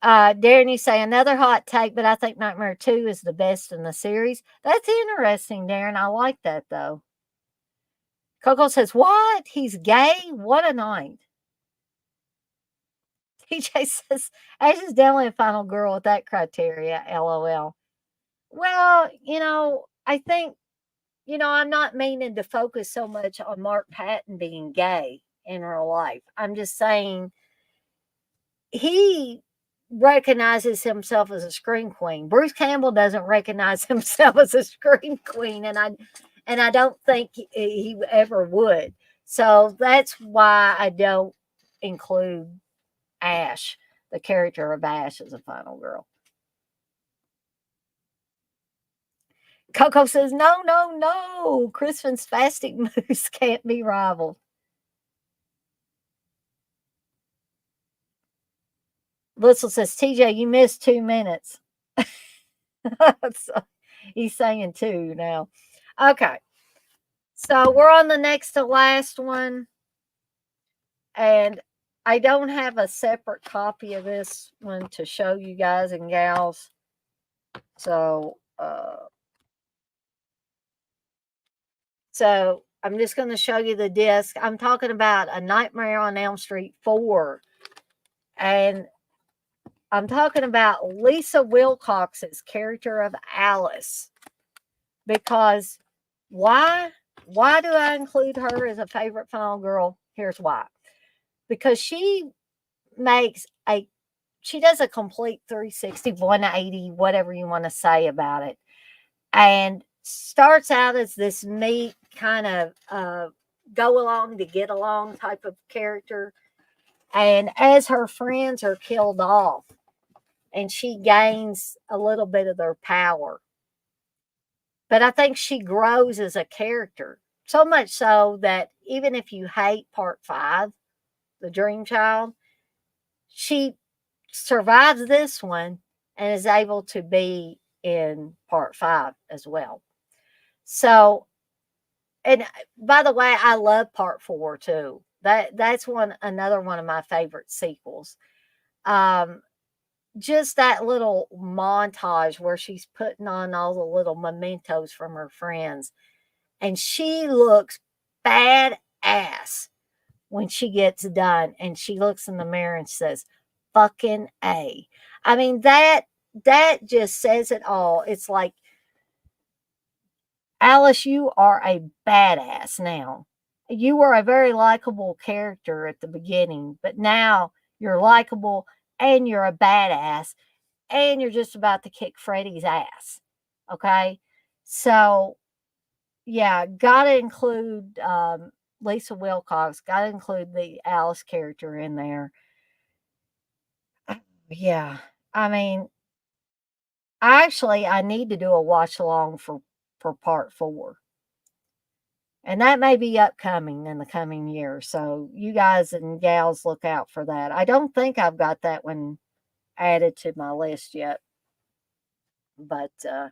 Darren, you say another hot take, but I think Nightmare 2 is the best in the series. That's interesting, Darren. I like that though. Coco says, what? He's gay? What a night. TJ says, Ash is definitely a final girl with that criteria. LOL. Well, I think I'm not meaning to focus so much on Mark Patton being gay in real life. I'm just saying he recognizes himself as a scream queen. Bruce Campbell doesn't recognize himself as a scream queen, and I don't think he ever would. So that's why I don't include Ash, the character of Ash, as a final girl. Coco says, no, no, no. Crispin's spastic moves can't be rivaled. Little says, TJ, you missed 2 minutes. So he's saying 2 now. Okay. So we're on the next to last one. And I don't have a separate copy of this one to show you guys and gals. So, I'm just going to show you the disc. I'm talking about A Nightmare on Elm Street 4. And I'm talking about Lisa Wilcox's character of Alice. Because why? Why do I include her as a favorite final girl? Here's why. Because she does a complete 360, 180, whatever you want to say about it. And starts out as this meek kind of go along to get along type of character. And as her friends are killed off, and she gains a little bit of their power. But I think she grows as a character. So much so that even if you hate part 5, The Dream Child, she survives this one and is able to be in part 5 as well. So, and by the way, I love part 4 too. That's another one of my favorite sequels. Just that little montage where she's putting on all the little mementos from her friends, and she looks badass when she gets done, and she looks in the mirror and says, "Fucking A." I mean, that just says it all. It's like, Alice, you are a badass now. You were a very likable character at the beginning, but now you're likable and you're a badass and you're just about to kick Freddy's ass. Okay? So, yeah, gotta include Lisa Wilcox, gotta include the Alice character in there. Yeah. I mean, actually, I need to do a watch along for part 4. And that may be upcoming in the coming year. So you guys and gals look out for that. I don't think I've got that one added to my list yet. But yeah,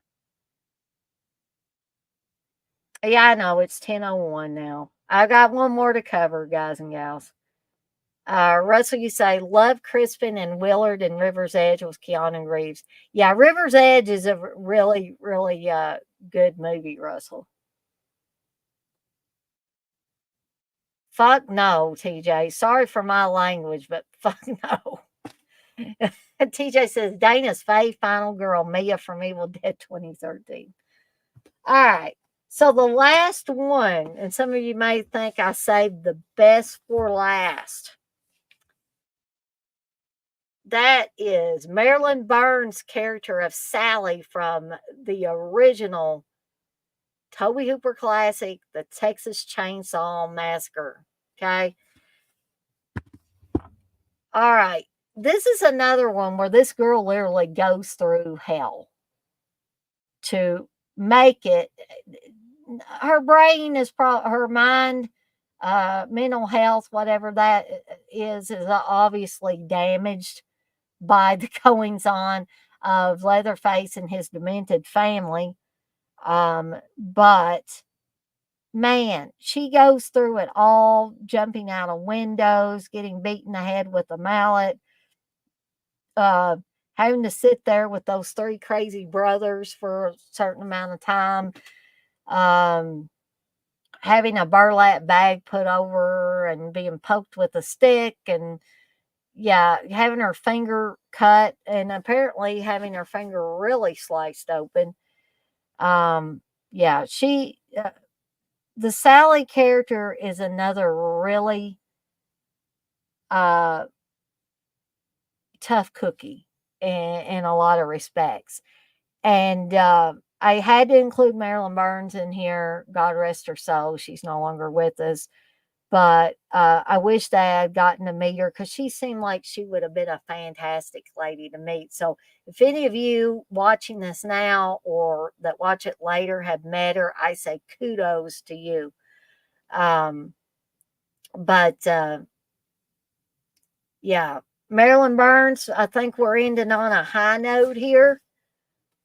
I know it's 10:01 now. I got one more to cover, guys and gals. Russell, you say love Crispin and Willard and River's Edge with Keanu Reeves. Yeah, River's Edge is a really, really good movie, Russell. Fuck no, TJ. Sorry for my language, but fuck no. TJ says Dana's fave final girl, Mia from Evil Dead 2013. All right. So the last one, and some of you may think I saved the best for last. That is Marilyn Burns' character of Sally from the original Tobe Hooper classic, The Texas Chainsaw Massacre. Okay. All right. This is another one where this girl literally goes through hell to make it. Her brain is her mind, mental health, whatever that is obviously damaged by the goings on of Leatherface and his demented family. But man, she goes through it all, jumping out of windows, getting beaten in the head with a mallet, uh, having to sit there with those three crazy brothers for a certain amount of time, um, having a burlap bag put over her and being poked with a stick, and yeah, having her finger cut and apparently having her finger really sliced open. Yeah, the Sally character is another really uh tough cookie in a lot of respects. And I had to include Marilyn Burns in here. God rest her soul. She's no longer with us. But I wish that I had gotten to meet her because she seemed like she would have been a fantastic lady to meet. So if any of you watching this now or that watch it later have met her, I say kudos to you. Um, but yeah, Marilyn Burns, I think we're ending on a high note here.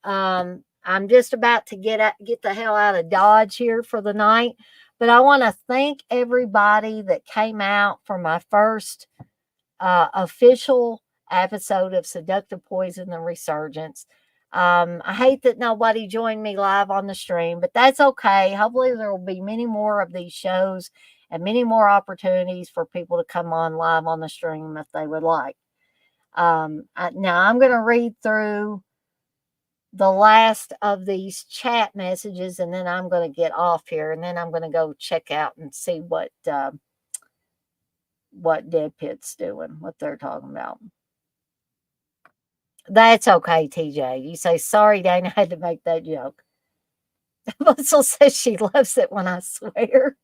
I'm just about to get the hell out of Dodge here for the night, but I want to thank everybody that came out for my first official episode of Seductive Poison The Resurgence. I hate that nobody joined me live on the stream, but that's okay. Hopefully, there will be many more of these shows and many more opportunities for people to come on live on the stream if they would like. Now, I'm going to read through the last of these chat messages, and then I'm going to get off here, and then I'm going to go check out and see what Dead Pit's doing, what they're talking about. That's okay, TJ. You say, sorry, Dana, I had to make that joke. Russell says she loves it when I swear.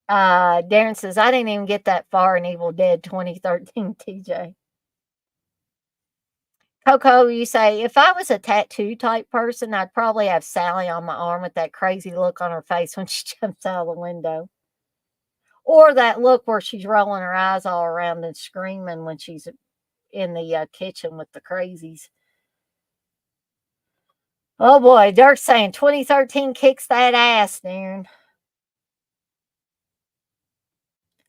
Darren says, I didn't even get that far in Evil Dead 2013, TJ. Coco, you say, if I was a tattoo type person, I'd probably have Sally on my arm with that crazy look on her face when she jumps out of the window. Or that look where she's rolling her eyes all around and screaming when she's in the kitchen with the crazies. Oh boy, Dirk's saying 2013 kicks that ass, Darren.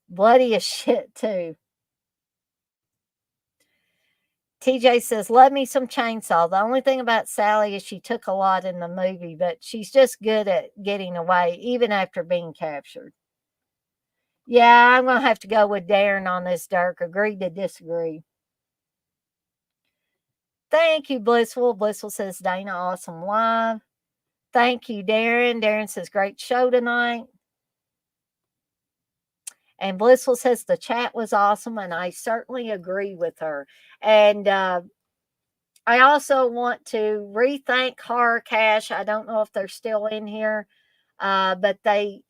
Bloody as shit, too. TJ says, love me some Chainsaw. The only thing about Sally is she took a lot in the movie, but she's just good at getting away, even after being captured. Yeah, I'm going to have to go with Darren on this, Dirk. Agree to disagree. Thank you, Blissful. Blissful says, Dana, awesome live. Thank you, Darren. Darren says, great show tonight. And Blissful says, the chat was awesome, and I certainly agree with her. And I also want to re-thank Horror Cash. I don't know if they're still in here, but they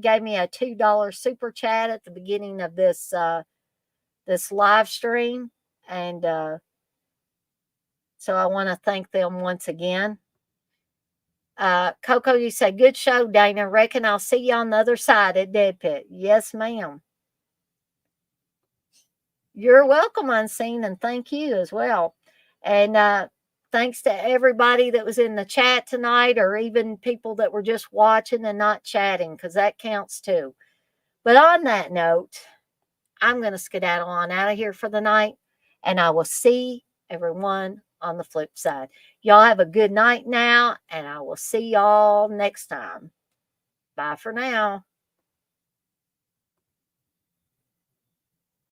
gave me a $2 super chat at the beginning of this live stream. And so I want to thank them once again. Coco, you say, good show, Dana. Reckon I'll see you on the other side at Dead Pit. Yes, ma'am. You're welcome, Unseen, and thank you as well. And thanks to everybody that was in the chat tonight, or even people that were just watching and not chatting, because that counts too. But on that note, I'm going to skedaddle on out of here for the night, and I will see everyone on the flip side. Y'all have a good night now, and I will see y'all next time. Bye for now.